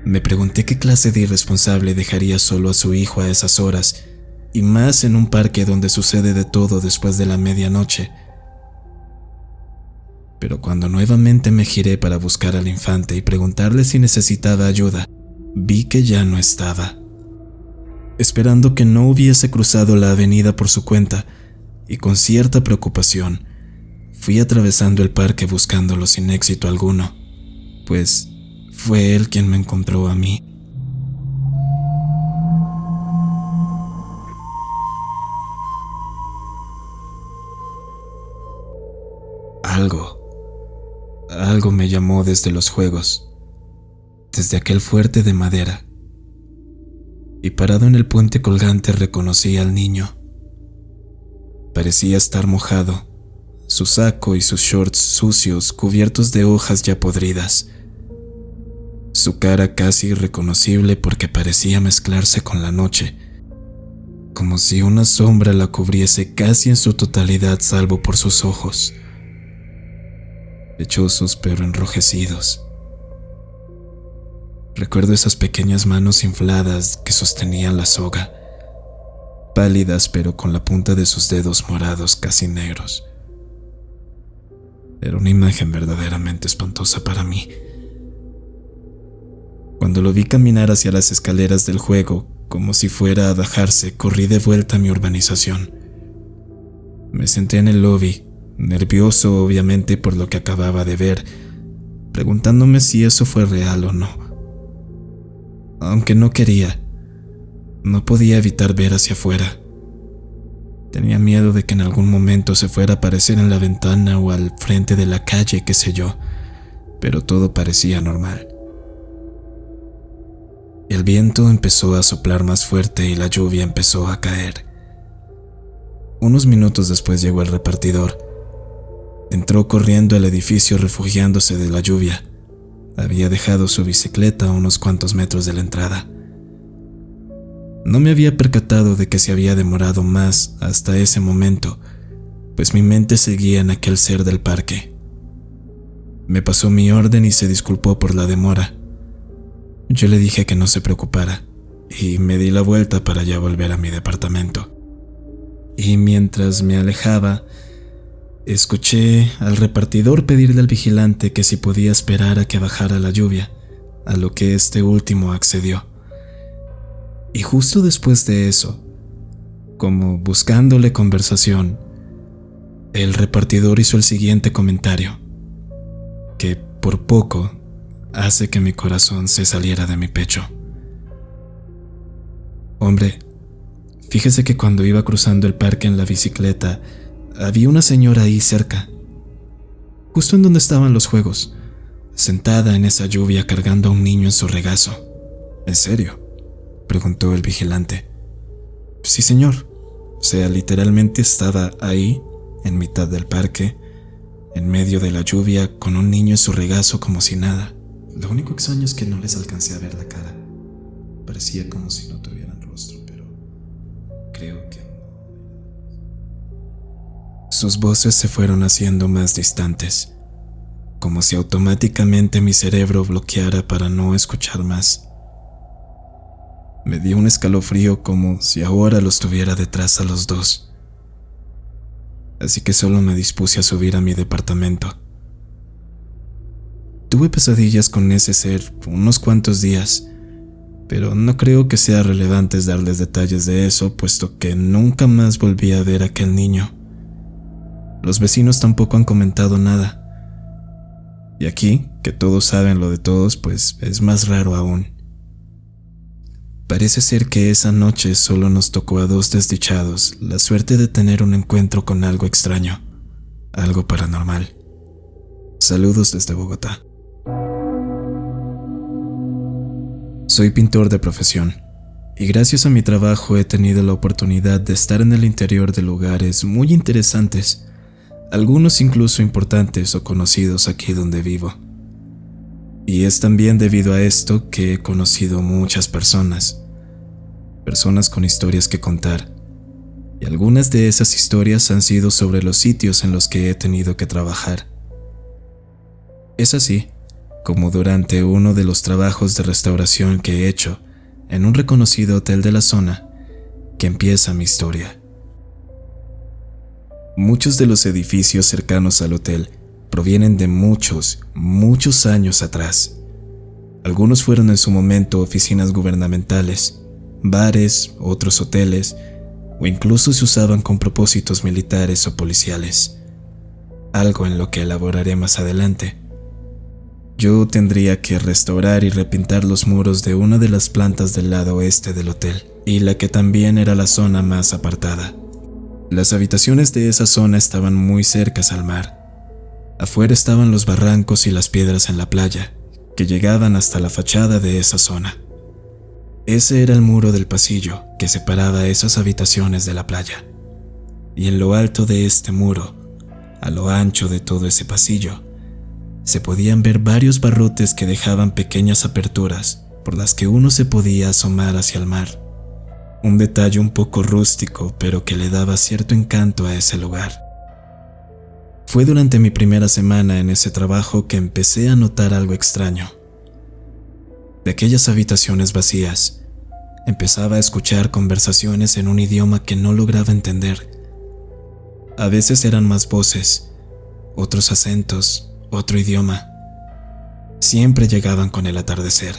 Me pregunté qué clase de irresponsable dejaría solo a su hijo a esas horas, y más en un parque donde sucede de todo después de la medianoche. Pero cuando nuevamente me giré para buscar al infante y preguntarle si necesitaba ayuda, vi que ya no estaba. Esperando que no hubiese cruzado la avenida por su cuenta, y con cierta preocupación, fui atravesando el parque buscándolo sin éxito alguno, pues fue él quien me encontró a mí. Algo me llamó desde los juegos, desde aquel fuerte de madera, y parado en el puente colgante reconocí al niño. Parecía estar mojado, su saco y sus shorts sucios cubiertos de hojas ya podridas, su cara casi irreconocible porque parecía mezclarse con la noche, como si una sombra la cubriese casi en su totalidad salvo por sus ojos, lechosos pero enrojecidos. Recuerdo esas pequeñas manos infladas que sostenían la soga, pálidas pero con la punta de sus dedos morados casi negros. Era una imagen verdaderamente espantosa para mí. Cuando lo vi caminar hacia las escaleras del juego, como si fuera a bajarse, corrí de vuelta a mi urbanización. Me senté en el lobby, nervioso obviamente por lo que acababa de ver, preguntándome si eso fue real o no. Aunque no quería, No podía evitar ver hacia afuera. Tenía miedo de que en algún momento se fuera a aparecer en la ventana o al frente de la calle, qué sé yo, pero todo parecía normal. El viento empezó a soplar más fuerte y la lluvia empezó a caer. Unos minutos después llegó el repartidor. Entró corriendo al edificio refugiándose de la lluvia. Había dejado su bicicleta a unos cuantos metros de la entrada. No me había percatado de que se había demorado más hasta ese momento, pues mi mente seguía en aquel ser del parque. Me pasó mi orden y se disculpó por la demora. Yo le dije que no se preocupara y me di la vuelta para ya volver a mi departamento. Y mientras me alejaba, escuché al repartidor pedirle al vigilante que si podía esperar a que bajara la lluvia, a lo que este último accedió. Y justo después de eso, como buscándole conversación, el repartidor hizo el siguiente comentario, que por poco hace que mi corazón se saliera de mi pecho. Hombre, fíjese que cuando iba cruzando el parque en la bicicleta, había una señora ahí cerca, justo en donde estaban los juegos, sentada en esa lluvia cargando a un niño en su regazo. ¿En serio?, preguntó el vigilante. Sí, señor. O sea, literalmente estaba ahí, en mitad del parque, en medio de la lluvia, con un niño en su regazo como si nada. Lo único extraño es que no les alcancé a ver la cara. Parecía como si no tuvieran rostro, pero creo que no. Sus voces se fueron haciendo más distantes, como si automáticamente mi cerebro bloqueara para no escuchar más. Me dio un escalofrío como si ahora los tuviera detrás a los dos. Así que solo me dispuse a subir a mi departamento. Tuve pesadillas con ese ser unos cuantos días, pero no creo que sea relevante darles detalles de eso, puesto que nunca más volví a ver a aquel niño. Los vecinos tampoco han comentado nada. Y aquí, que todos saben lo de todos, pues es más raro aún. Parece ser que esa noche solo nos tocó a dos desdichados la suerte de tener un encuentro con algo extraño, algo paranormal. Saludos desde Bogotá. Soy pintor de profesión, y gracias a mi trabajo he tenido la oportunidad de estar en el interior de lugares muy interesantes, algunos incluso importantes o conocidos aquí donde vivo. Y es también debido a esto que he conocido muchas personas con historias que contar, y algunas de esas historias han sido sobre los sitios en los que he tenido que trabajar. Es así como durante uno de los trabajos de restauración que he hecho en un reconocido hotel de la zona, que empieza mi historia. Muchos de los edificios cercanos al hotel provienen de muchos años atrás. Algunos fueron en su momento oficinas gubernamentales, bares, otros hoteles, o incluso se usaban con propósitos militares o policiales, algo en lo que elaboraré más adelante. Yo tendría que restaurar y repintar los muros de una de las plantas del lado oeste del hotel, y la que también era la zona más apartada. Las habitaciones de esa zona estaban muy cercas al mar. Afuera estaban los barrancos y las piedras en la playa, que llegaban hasta la fachada de esa zona. Ese era el muro del pasillo que separaba esas habitaciones de la playa. Y en lo alto de este muro, a lo ancho de todo ese pasillo, se podían ver varios barrotes que dejaban pequeñas aperturas por las que uno se podía asomar hacia el mar. Un detalle un poco rústico, pero que le daba cierto encanto a ese lugar. Fue durante mi primera semana en ese trabajo que empecé a notar algo extraño. De aquellas habitaciones vacías, empezaba a escuchar conversaciones en un idioma que no lograba entender. A veces eran más voces, otros acentos, otro idioma. Siempre llegaban con el atardecer,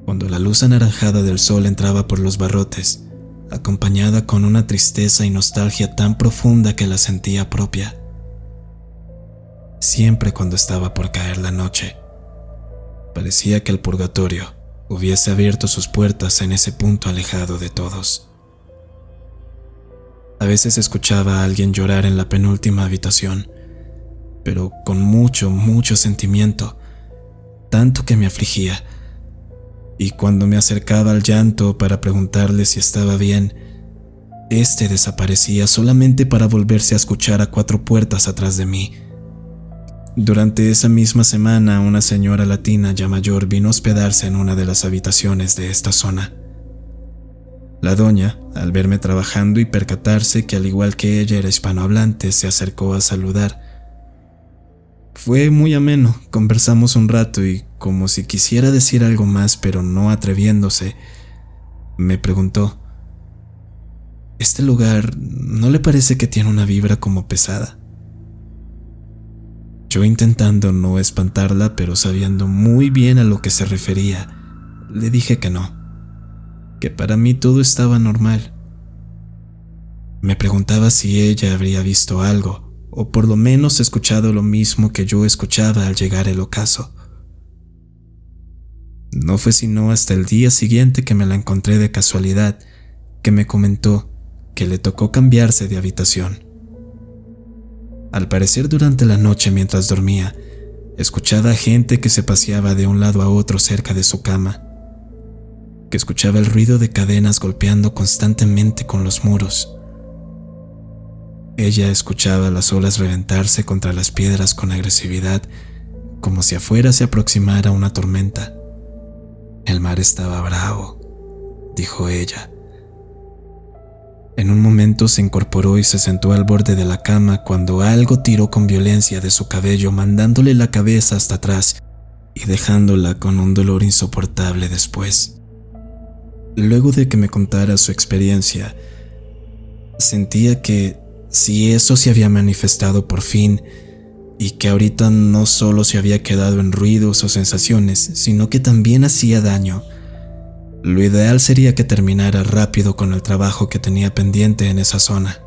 cuando la luz anaranjada del sol entraba por los barrotes, acompañada con una tristeza y nostalgia tan profunda que la sentía propia. Siempre cuando estaba por caer la noche, parecía que el purgatorio, hubiese abierto sus puertas en ese punto alejado de todos. A veces escuchaba a alguien llorar en la penúltima habitación, pero con mucho, mucho sentimiento, tanto que me afligía. Y cuando me acercaba al llanto para preguntarle si estaba bien, este desaparecía solamente para volverse a escuchar a 4 puertas atrás de mí. Durante esa misma semana, una señora latina ya mayor vino a hospedarse en una de las habitaciones de esta zona. La doña, al verme trabajando y percatarse que al igual que ella era hispanohablante, se acercó a saludar. Fue muy ameno, conversamos un rato y, como si quisiera decir algo más pero no atreviéndose, me preguntó: ¿este lugar no le parece que tiene una vibra como pesada? Yo, intentando no espantarla pero sabiendo muy bien a lo que se refería, le dije que no, que para mí todo estaba normal. Me preguntaba si ella habría visto algo, o por lo menos escuchado lo mismo que yo escuchaba al llegar el ocaso. No fue sino hasta el día siguiente que me la encontré de casualidad, que me comentó que le tocó cambiarse de habitación. Al parecer, durante la noche mientras dormía, escuchaba gente que se paseaba de un lado a otro cerca de su cama, que escuchaba el ruido de cadenas golpeando constantemente con los muros. Ella escuchaba las olas reventarse contra las piedras con agresividad, como si afuera se aproximara una tormenta. El mar estaba bravo, dijo ella. En un momento se incorporó y se sentó al borde de la cama cuando algo tiró con violencia de su cabello, mandándole la cabeza hasta atrás y dejándola con un dolor insoportable después. Luego de que me contara su experiencia, sentía que si eso se había manifestado por fin, y que ahorita no solo se había quedado en ruidos o sensaciones, sino que también hacía daño, lo ideal sería que terminara rápido con el trabajo que tenía pendiente en esa zona.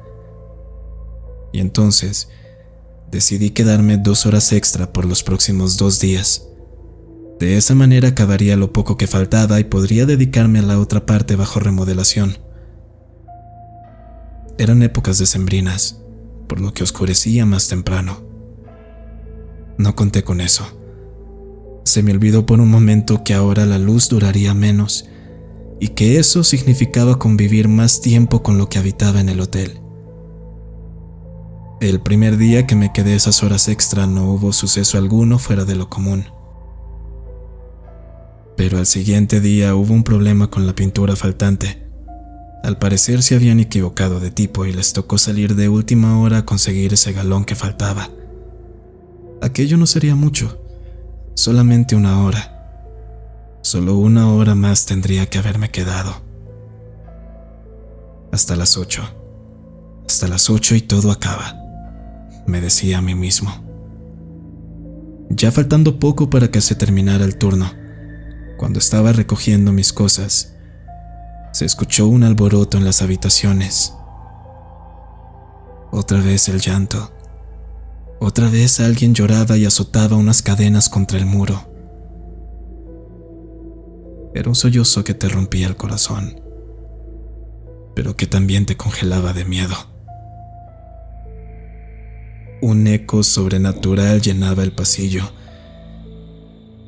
Y entonces decidí quedarme 2 horas extra por los próximos 2 días. De esa manera acabaría lo poco que faltaba y podría dedicarme a la otra parte bajo remodelación. Eran épocas decembrinas, por lo que oscurecía más temprano. No conté con eso. Se me olvidó por un momento que ahora la luz duraría menos y que eso significaba convivir más tiempo con lo que habitaba en el hotel. El primer día que me quedé esas horas extra no hubo suceso alguno fuera de lo común. Pero al siguiente día hubo un problema con la pintura faltante. Al parecer se habían equivocado de tipo y les tocó salir de última hora a conseguir ese galón que faltaba. Aquello no sería mucho, solamente 1 hora. Solo 1 hora más tendría que haberme quedado. Hasta las 8. Hasta las 8 y todo acaba, me decía a mí mismo. Ya faltando poco para que se terminara el turno, cuando estaba recogiendo mis cosas, se escuchó un alboroto en las habitaciones. Otra vez el llanto. Otra vez alguien lloraba y azotaba unas cadenas contra el muro. Era un sollozo que te rompía el corazón, pero que también te congelaba de miedo. Un eco sobrenatural llenaba el pasillo.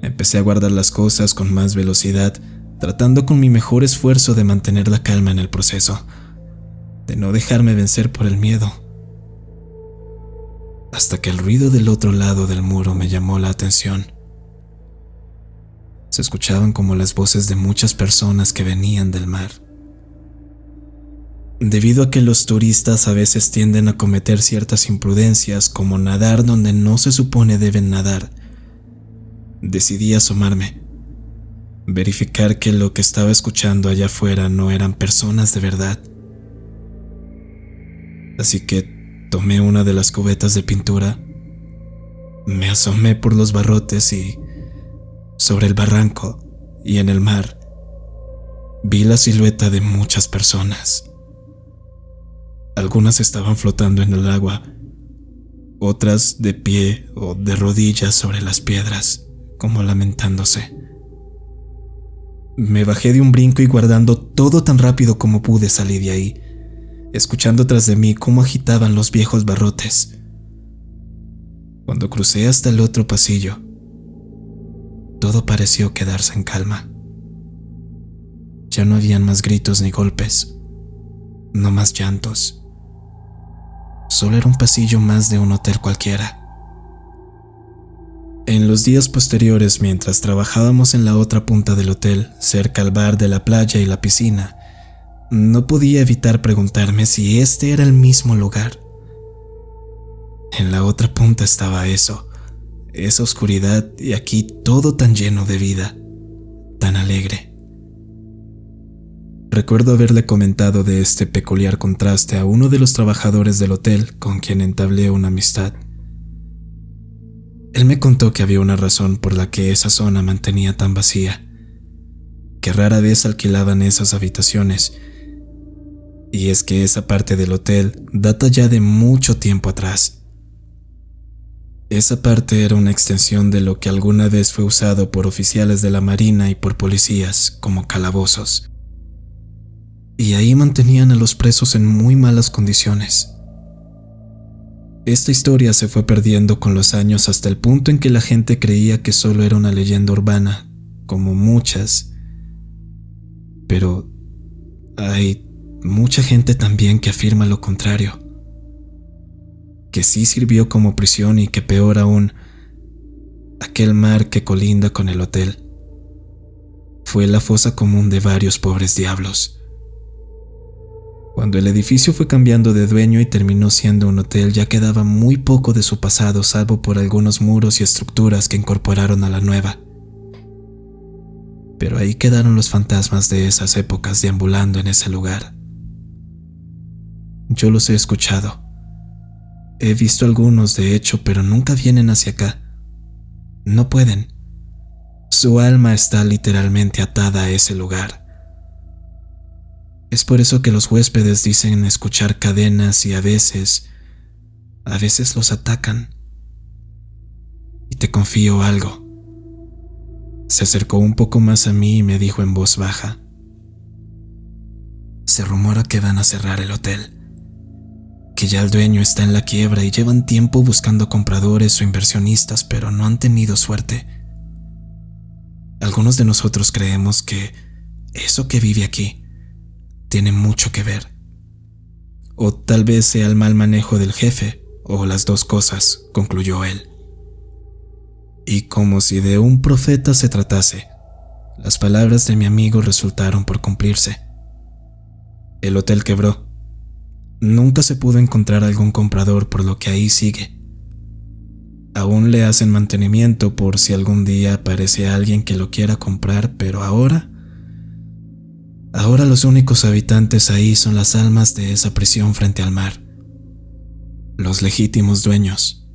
Empecé a guardar las cosas con más velocidad, tratando con mi mejor esfuerzo de mantener la calma en el proceso, de no dejarme vencer por el miedo. Hasta que el ruido del otro lado del muro me llamó la atención. Se escuchaban como las voces de muchas personas que venían del mar. Debido a que los turistas a veces tienden a cometer ciertas imprudencias como nadar donde no se supone deben nadar, decidí asomarme, verificar que lo que estaba escuchando allá afuera no eran personas de verdad. Así que tomé una de las cubetas de pintura, me asomé por los barrotes y, sobre el barranco y en el mar, vi la silueta de muchas personas. Algunas estaban flotando en el agua, otras de pie o de rodillas sobre las piedras, como lamentándose. Me bajé de un brinco y guardando todo tan rápido como pude salí de ahí, escuchando tras de mí cómo agitaban los viejos barrotes. Cuando crucé hasta el otro pasillo, todo pareció quedarse en calma. Ya no habían más gritos ni golpes, no más llantos. Solo era un pasillo más de un hotel cualquiera. En los días posteriores, mientras trabajábamos en la otra punta del hotel, cerca al bar de la playa y la piscina, no podía evitar preguntarme si este era el mismo lugar. En la otra punta estaba eso, esa oscuridad, y aquí todo tan lleno de vida, tan alegre. Recuerdo haberle comentado de este peculiar contraste a uno de los trabajadores del hotel con quien entablé una amistad. Él me contó que había una razón por la que esa zona mantenía tan vacía, que rara vez alquilaban esas habitaciones, y es que esa parte del hotel data ya de mucho tiempo atrás. Esa parte era una extensión de lo que alguna vez fue usado por oficiales de la Marina y por policías como calabozos. Y ahí mantenían a los presos en muy malas condiciones. Esta historia se fue perdiendo con los años hasta el punto en que la gente creía que solo era una leyenda urbana, como muchas. Pero hay mucha gente también que afirma lo contrario, que sí sirvió como prisión y que peor aún, aquel mar que colinda con el hotel fue la fosa común de varios pobres diablos. Cuando el edificio fue cambiando de dueño y terminó siendo un hotel, ya quedaba muy poco de su pasado, salvo por algunos muros y estructuras que incorporaron a la nueva. Pero ahí quedaron los fantasmas de esas épocas deambulando en ese lugar. Yo los he escuchado. He visto algunos, de hecho, pero nunca vienen hacia acá. No pueden. Su alma está literalmente atada a ese lugar. Es por eso que los huéspedes dicen escuchar cadenas y a veces los atacan. Y te confío algo. Se acercó un poco más a mí y me dijo en voz baja: se rumora que van a cerrar el hotel, que ya el dueño está en la quiebra y llevan tiempo buscando compradores o inversionistas, pero no han tenido suerte. Algunos de nosotros creemos que eso que vive aquí tiene mucho que ver. O tal vez sea el mal manejo del jefe, o las dos cosas, concluyó él. Y como si de un profeta se tratase, las palabras de mi amigo resultaron por cumplirse. El hotel quebró. Nunca se pudo encontrar algún comprador, por lo que ahí sigue. Aún le hacen mantenimiento por si algún día aparece alguien que lo quiera comprar, pero ahora los únicos habitantes ahí son las almas de esa prisión frente al mar, los legítimos dueños,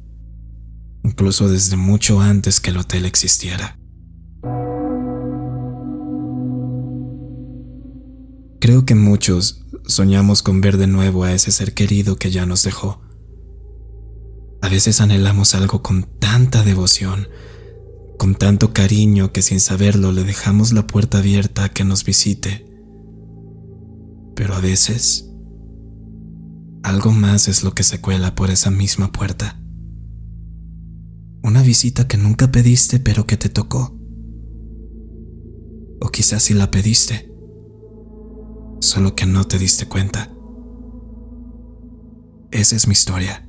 incluso desde mucho antes que el hotel existiera. Creo que muchos soñamos con ver de nuevo a ese ser querido que ya nos dejó. A veces anhelamos algo con tanta devoción, con tanto cariño, que sin saberlo le dejamos la puerta abierta a que nos visite. Pero a veces, algo más es lo que se cuela por esa misma puerta. Una visita que nunca pediste pero que te tocó. O quizás sí la pediste, solo que no te diste cuenta. Esa es mi historia.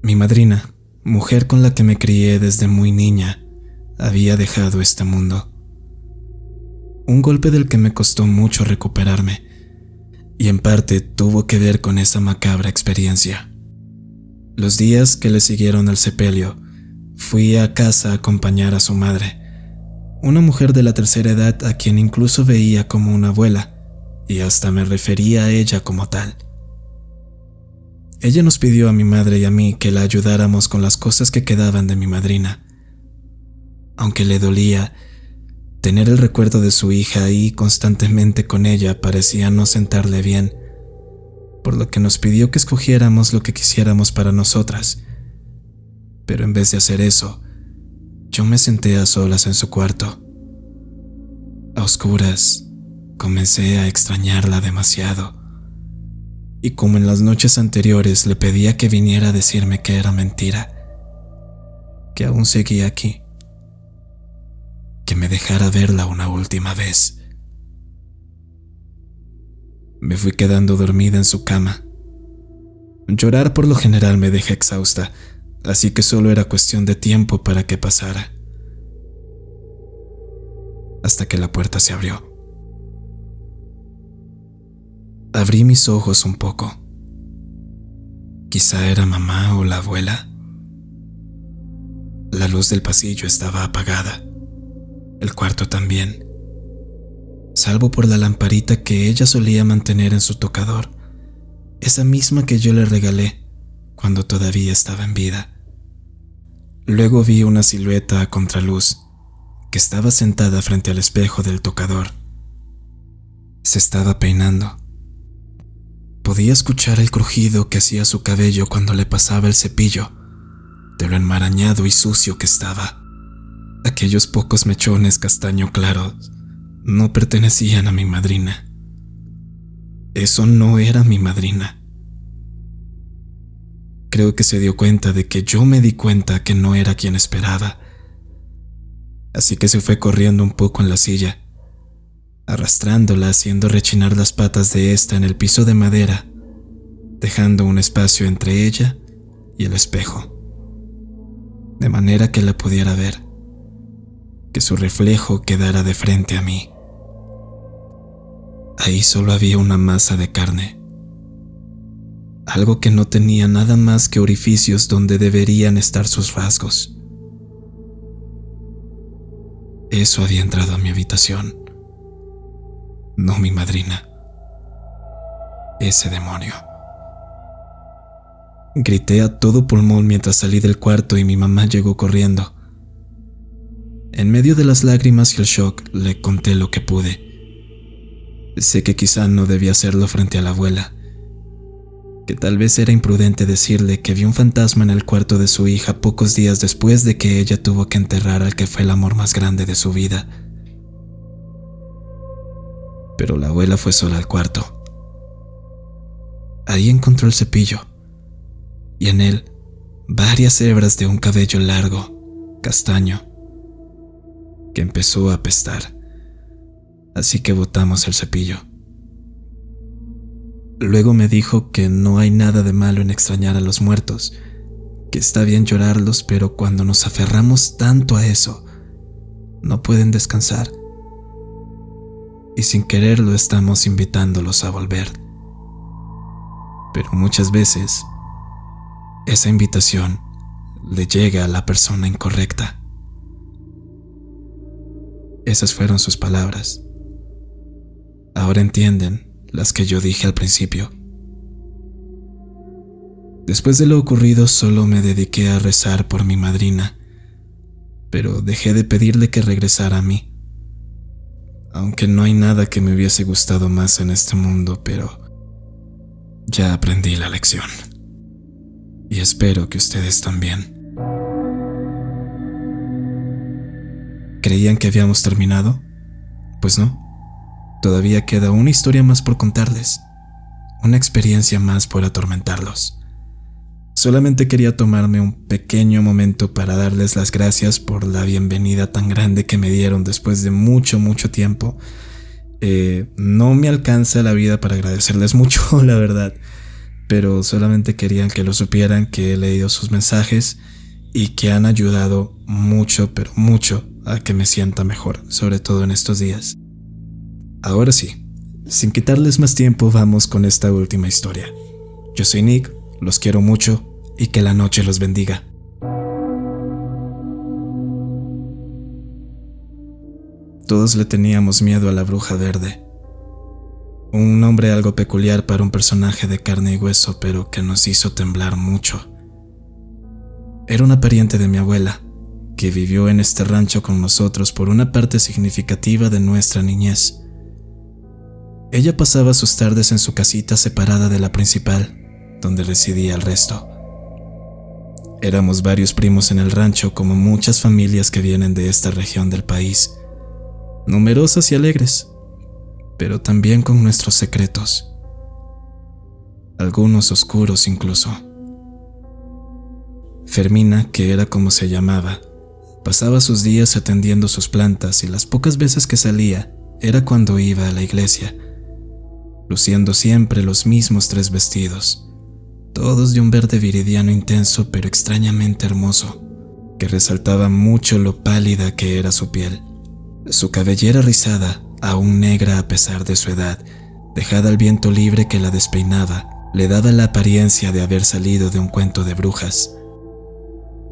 Mi madrina, mujer con la que me crié desde muy niña, había dejado este mundo. Un golpe del que me costó mucho recuperarme, y en parte tuvo que ver con esa macabra experiencia. Los días que le siguieron al sepelio, fui a casa a acompañar a su madre, una mujer de la tercera edad a quien incluso veía como una abuela, y hasta me refería a ella como tal. Ella nos pidió a mi madre y a mí que la ayudáramos con las cosas que quedaban de mi madrina. Aunque le dolía, tener el recuerdo de su hija ahí constantemente con ella parecía no sentarle bien, por lo que nos pidió que escogiéramos lo que quisiéramos para nosotras. Pero en vez de hacer eso, yo me senté a solas en su cuarto, A oscuras, comencé a extrañarla demasiado, y como en las noches anteriores le pedía que viniera a decirme que era mentira, que aún seguía aquí, que me dejara verla una última vez. Me fui quedando dormida en su cama. Llorar por lo general me deja exhausta, así que solo era cuestión de tiempo para que pasara. Hasta que la puerta se abrió. Abrí mis ojos un poco. Quizá era mamá o la abuela. La luz del pasillo estaba apagada. El cuarto también, salvo por la lamparita que ella solía mantener en su tocador, esa misma que yo le regalé cuando todavía estaba en vida. Luego vi una silueta a contraluz que estaba sentada frente al espejo del tocador. Se estaba peinando. Podía escuchar el crujido que hacía su cabello cuando le pasaba el cepillo, de lo enmarañado y sucio que estaba. Aquellos pocos mechones castaño claros no pertenecían a mi madrina. Eso no era mi madrina. Creo que se dio cuenta de que yo me di cuenta que no era quien esperaba. Así que se fue corriendo un poco en la silla, arrastrándola, haciendo rechinar las patas de esta en el piso de madera, dejando un espacio entre ella y el espejo, de manera que la pudiera ver, que su reflejo quedara de frente a mí. Ahí solo había una masa de carne, algo que no tenía nada más que orificios donde deberían estar sus rasgos. Eso había entrado a mi habitación, no mi madrina, ese demonio. Grité a todo pulmón mientras salí del cuarto y mi mamá llegó corriendo. En medio de las lágrimas y el shock, le conté lo que pude. Sé que quizá no debía hacerlo frente a la abuela, que tal vez era imprudente decirle que vi un fantasma en el cuarto de su hija pocos días después de que ella tuvo que enterrar al que fue el amor más grande de su vida. Pero la abuela fue sola al cuarto. Ahí encontró el cepillo, y en él varias hebras de un cabello largo, castaño, que empezó a apestar, así que botamos el cepillo. Luego me dijo que no hay nada de malo en extrañar a los muertos, que está bien llorarlos, pero cuando nos aferramos tanto a eso, no pueden descansar, y sin quererlo estamos invitándolos a volver. Pero muchas veces, esa invitación le llega a la persona incorrecta. Esas fueron sus palabras. Ahora entienden las que yo dije al principio. Después de lo ocurrido, solo me dediqué a rezar por mi madrina, pero dejé de pedirle que regresara a mí. Aunque no hay nada que me hubiese gustado más en este mundo, pero ya aprendí la lección. Y espero que ustedes también. ¿Creían que habíamos terminado? Pues no. Todavía queda una historia más por contarles, una experiencia más por atormentarlos. Solamente quería tomarme un pequeño momento para darles las gracias por la bienvenida tan grande que me dieron después de mucho tiempo. No me alcanza la vida para agradecerles mucho, la verdad, pero solamente querían que lo supieran, que he leído sus mensajes y que han ayudado mucho, pero mucho, a que me sienta mejor, sobre todo en estos días. Ahora sí, sin quitarles más tiempo, vamos con esta última historia. Yo soy Nick, los quiero mucho y que la noche los bendiga. Todos le teníamos miedo a la bruja verde. Un nombre algo peculiar para un personaje de carne y hueso, pero que nos hizo temblar mucho. Era una pariente de mi abuela, que vivió en este rancho con nosotros por una parte significativa de nuestra niñez. Ella pasaba sus tardes en su casita separada de la principal, donde residía el resto. Éramos varios primos en el rancho, como muchas familias que vienen de esta región del país. numerosas y alegres, pero también con nuestros secretos, algunos oscuros incluso. Fermina, que era como se llamaba, pasaba sus días atendiendo sus plantas y las pocas veces que salía era cuando iba a la iglesia, luciendo siempre los mismos 3 vestidos, todos de un verde viridiano intenso pero extrañamente hermoso, que resaltaba mucho lo pálida que era su piel. Su cabellera rizada, aún negra a pesar de su edad, dejada al viento libre que la despeinaba, le daba la apariencia de haber salido de un cuento de brujas.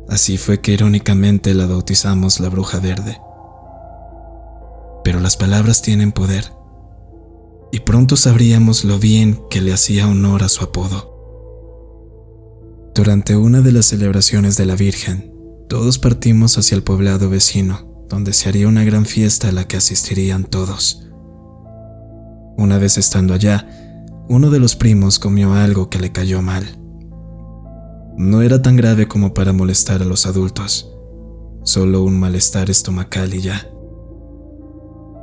Así fue que irónicamente la bautizamos la Bruja Verde. Pero las palabras tienen poder, y pronto sabríamos lo bien que le hacía honor a su apodo. Durante una de las celebraciones de la Virgen, todos partimos hacia el poblado vecino, donde se haría una gran fiesta a la que asistirían todos. Una vez estando allá, uno de los primos comió algo que le cayó mal. No era tan grave como para molestar a los adultos, solo un malestar estomacal y ya.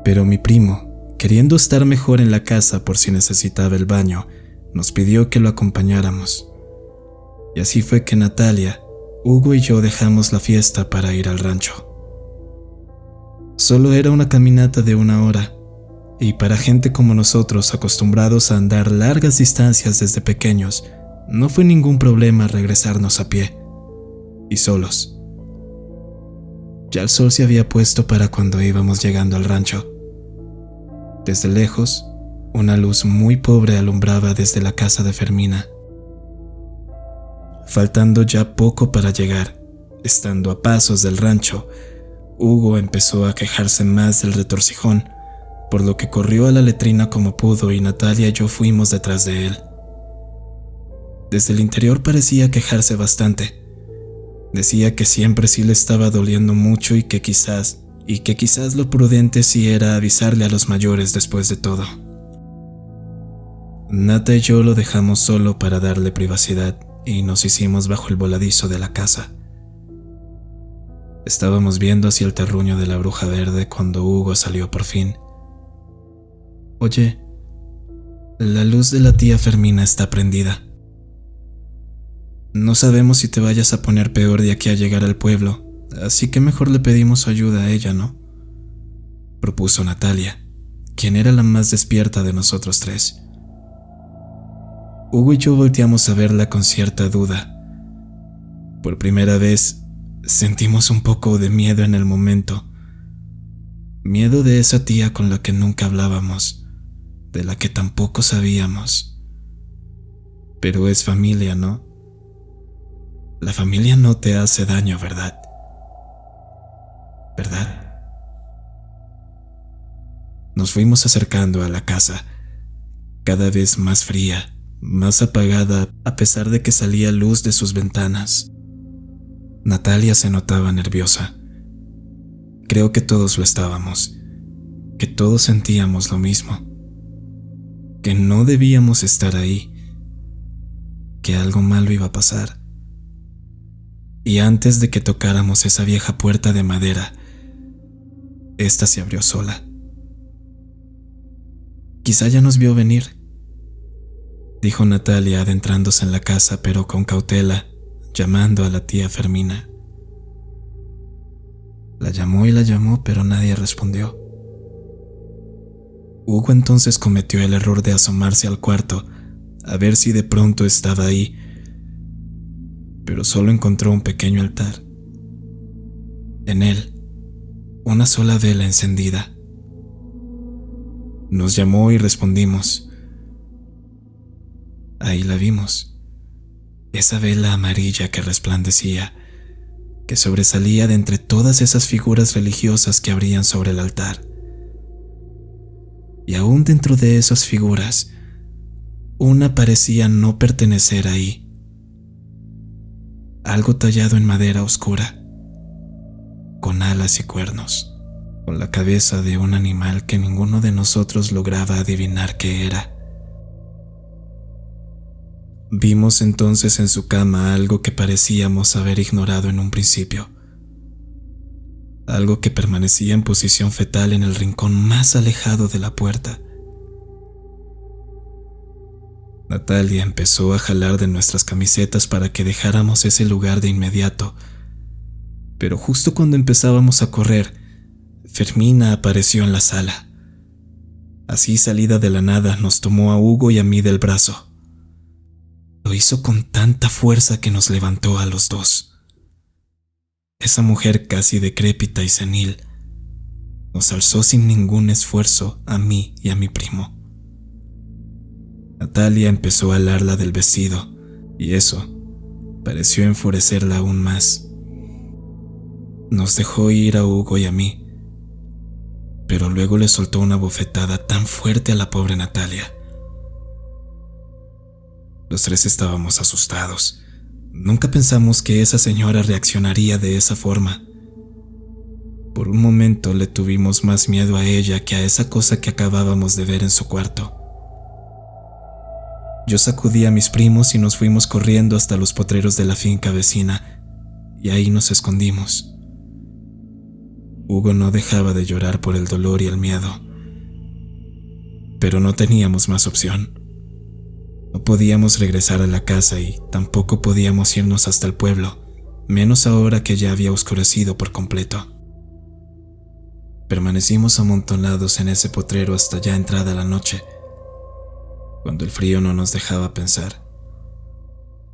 Pero mi primo, queriendo estar mejor en la casa por si necesitaba el baño, nos pidió que lo acompañáramos. Y así fue que Natalia, Hugo y yo dejamos la fiesta para ir al rancho. Solo era una caminata de 1 hora, y para gente como nosotros acostumbrados a andar largas distancias desde pequeños, no fue ningún problema regresarnos a pie, y solos. Ya el sol se había puesto para cuando íbamos llegando al rancho. Desde lejos, una luz muy pobre alumbraba desde la casa de Fermina. Faltando ya poco para llegar, estando a pasos del rancho, Hugo empezó a quejarse más del retorcijón, por lo que corrió a la letrina como pudo y Natalia y yo fuimos detrás de él. Desde el interior parecía quejarse bastante. Decía que siempre sí le estaba doliendo mucho y que quizás lo prudente sí era avisarle a los mayores después de todo. Nata y yo lo dejamos solo para darle privacidad y nos hicimos bajo el voladizo de la casa. Estábamos viendo hacia el terruño de la Bruja Verde cuando Hugo salió por fin. Oye, la luz de la tía Fermina está prendida. No sabemos si te vayas a poner peor de aquí a llegar al pueblo, así que mejor le pedimos ayuda a ella, ¿no?, propuso Natalia, quien era la más despierta de nosotros 3. Hugo y yo volteamos a verla con cierta duda. Por primera vez, sentimos un poco de miedo en el momento. Miedo de esa tía con la que nunca hablábamos, de la que tampoco sabíamos. Pero es familia, ¿no? La familia no te hace daño, ¿verdad? ¿Verdad? Nos fuimos acercando a la casa, cada vez más fría, más apagada a pesar de que salía luz de sus ventanas. Natalia se notaba nerviosa. Creo que todos lo estábamos, que todos sentíamos lo mismo, que no debíamos estar ahí, que algo malo iba a pasar. Y antes de que tocáramos esa vieja puerta de madera, esta se abrió sola. Quizá ya nos vio venir, dijo Natalia adentrándose en la casa, pero con cautela, llamando a la tía Fermina. La llamó, pero nadie respondió. Hugo entonces cometió el error de asomarse al cuarto a ver si de pronto estaba ahí, pero solo encontró un pequeño altar. En él, una sola vela encendida. Nos llamó y respondimos. Ahí la vimos, esa vela amarilla que resplandecía, que sobresalía de entre todas esas figuras religiosas que abrían sobre el altar. Y aún dentro de esas figuras, una parecía no pertenecer ahí. Algo tallado en madera oscura, con alas y cuernos, con la cabeza de un animal que ninguno de nosotros lograba adivinar qué era. Vimos entonces en su cama algo que parecíamos haber ignorado en un principio. algo que permanecía en posición fetal en el rincón más alejado de la puerta. Natalia empezó a jalar de nuestras camisetas para que dejáramos ese lugar de inmediato, pero justo cuando empezábamos a correr, Fermina apareció en la sala. Así, salida de la nada, nos tomó a Hugo y a mí del brazo. Lo hizo con tanta fuerza que nos levantó a los dos. Esa mujer casi decrépita y senil nos alzó sin ningún esfuerzo a mí y a mi primo. Natalia empezó a alarla del vestido, y eso pareció enfurecerla aún más. Nos dejó ir a Hugo y a mí, pero luego le soltó una bofetada tan fuerte a la pobre Natalia. Los tres estábamos asustados. Nunca pensamos que esa señora reaccionaría de esa forma. Por un momento le tuvimos más miedo a ella que a esa cosa que acabábamos de ver en su cuarto. Yo sacudí a mis primos y nos fuimos corriendo hasta los potreros de la finca vecina, y ahí nos escondimos. Hugo no dejaba de llorar por el dolor y el miedo, pero no teníamos más opción. No podíamos regresar a la casa y tampoco podíamos irnos hasta el pueblo, menos ahora que ya había oscurecido por completo. Permanecimos amontonados en ese potrero hasta ya entrada la noche, cuando el frío no nos dejaba pensar,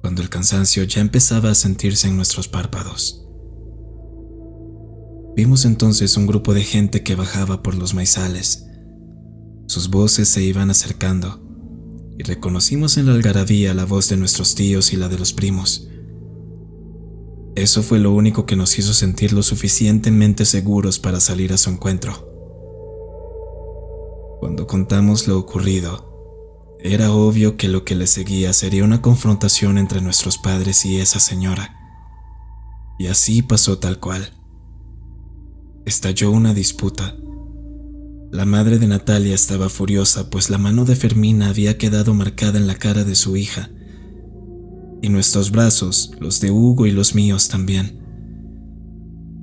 cuando el cansancio ya empezaba a sentirse en nuestros párpados. Vimos entonces un grupo de gente que bajaba por los maizales. Sus voces se iban acercando, y reconocimos en la algarabía la voz de nuestros tíos y la de los primos. Eso fue lo único que nos hizo sentir lo suficientemente seguros para salir a su encuentro. Cuando contamos lo ocurrido, era obvio que lo que le seguía sería una confrontación entre nuestros padres y esa señora. Y así pasó tal cual. Estalló una disputa. La madre de Natalia estaba furiosa, pues la mano de Fermina había quedado marcada en la cara de su hija. Y nuestros brazos, los de Hugo y los míos también.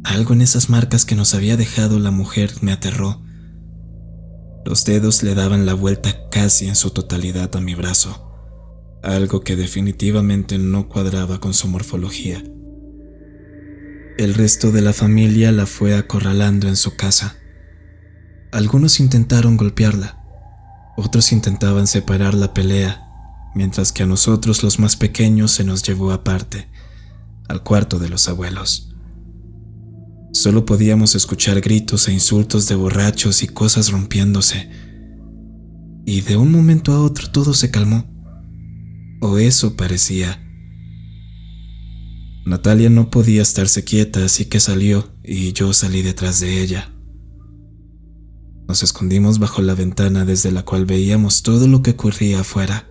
Algo en esas marcas que nos había dejado la mujer me aterró. Los dedos le daban la vuelta casi en su totalidad a mi brazo, algo que definitivamente no cuadraba con su morfología. El resto de la familia la fue acorralando en su casa. Algunos intentaron golpearla, otros intentaban separar la pelea, mientras que a nosotros, los más pequeños, se nos llevó aparte, al cuarto de los abuelos. Solo podíamos escuchar gritos e insultos de borrachos y cosas rompiéndose. Y de un momento a otro todo se calmó. O eso parecía. Natalia no podía estarse quieta, así que salió y yo salí detrás de ella. Nos escondimos bajo la ventana desde la cual veíamos todo lo que ocurría afuera.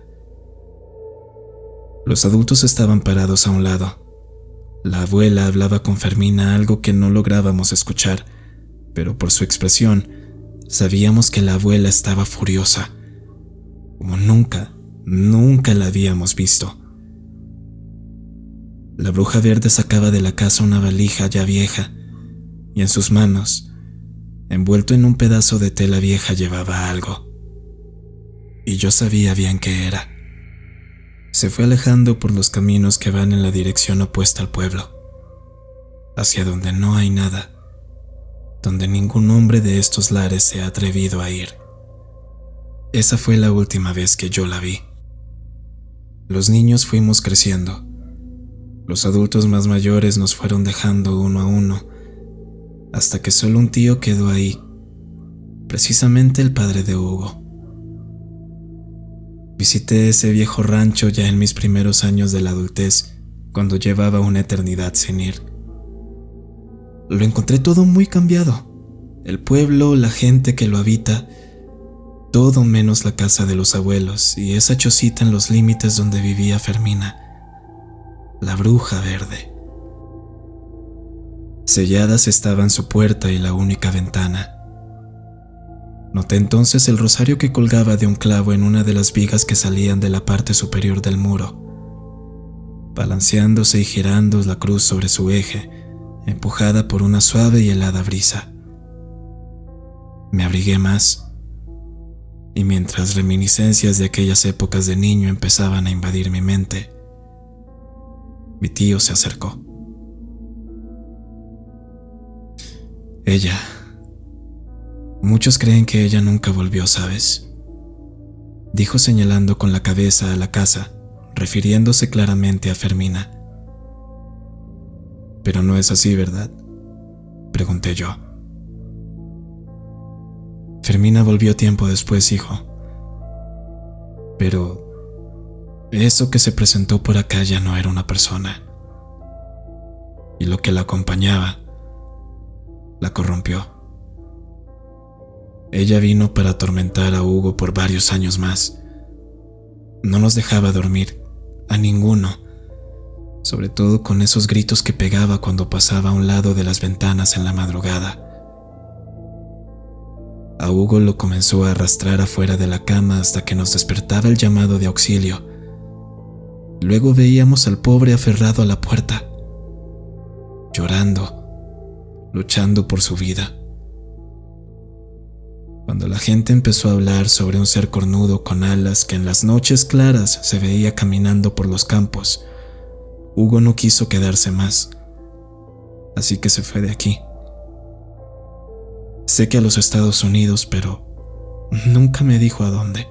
Los adultos estaban parados a un lado. La abuela hablaba con Fermina, algo que no lográbamos escuchar, pero por su expresión sabíamos que la abuela estaba furiosa, como nunca la habíamos visto. La bruja verde sacaba de la casa una valija ya vieja, y en sus manos, envuelto en un pedazo de tela vieja, llevaba algo. Y yo sabía bien qué era. Se fue alejando por los caminos que van en la dirección opuesta al pueblo, hacia donde no hay nada, donde ningún hombre de estos lares se ha atrevido a ir. Esa fue la última vez que yo la vi. Los niños fuimos creciendo. Los adultos más mayores nos fueron dejando uno a uno, hasta que solo un tío quedó ahí, precisamente el padre de Hugo. Visité ese viejo rancho ya en mis primeros años de la adultez, cuando llevaba una eternidad sin ir. Lo encontré todo muy cambiado. El pueblo, la gente que lo habita, todo menos la casa de los abuelos y esa chocita en los límites donde vivía Fermina, la bruja verde. Selladas estaban su puerta y la única ventana. Noté entonces el rosario que colgaba de un clavo en una de las vigas que salían de la parte superior del muro, balanceándose y girando la cruz sobre su eje empujada por una suave y helada brisa. Me abrigué más, y mientras reminiscencias de aquellas épocas de niño empezaban a invadir mi mente, mi tío se acercó. Ella. Muchos creen que ella nunca volvió, ¿sabes? Dijo señalando con la cabeza a la casa, refiriéndose claramente a Fermina. Pero no es así, ¿verdad?, pregunté yo. Fermina volvió tiempo después, hijo. Pero eso que se presentó por acá ya no era una persona. Y lo que la acompañaba la corrompió. Ella vino para atormentar a Hugo por varios años más. No nos dejaba dormir, a ninguno, sobre todo con esos gritos que pegaba cuando pasaba a un lado de las ventanas en la madrugada. A Hugo lo comenzó a arrastrar afuera de la cama hasta que nos despertaba el llamado de auxilio. Luego veíamos al pobre aferrado a la puerta, llorando, luchando por su vida. Cuando la gente empezó a hablar sobre un ser cornudo con alas que en las noches claras se veía caminando por los campos, Hugo no quiso quedarse más, así que se fue de aquí. Sé que a los Estados Unidos, pero nunca me dijo a dónde.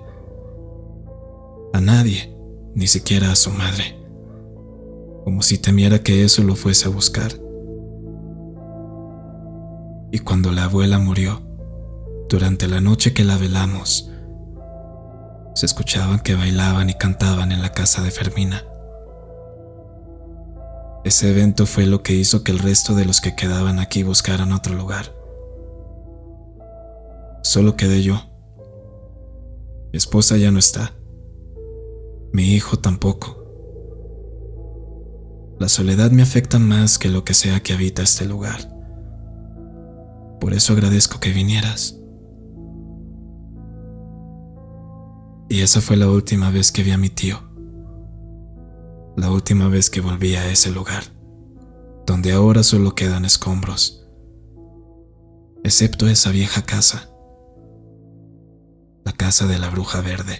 A nadie, ni siquiera a su madre, como si temiera que eso lo fuese a buscar. Y cuando la abuela murió, durante la noche que la velamos, se escuchaban que bailaban y cantaban en la casa de Fermina. Ese evento fue lo que hizo que el resto de los que quedaban aquí buscaran otro lugar. Solo quedé yo. Mi esposa ya no está. Mi hijo tampoco. La soledad me afecta más que lo que sea que habita este lugar. Por eso agradezco que vinieras. Y esa fue la última vez que vi a mi tío. La última vez que volví a ese lugar, donde ahora solo quedan escombros, excepto esa vieja casa, la casa de la bruja verde.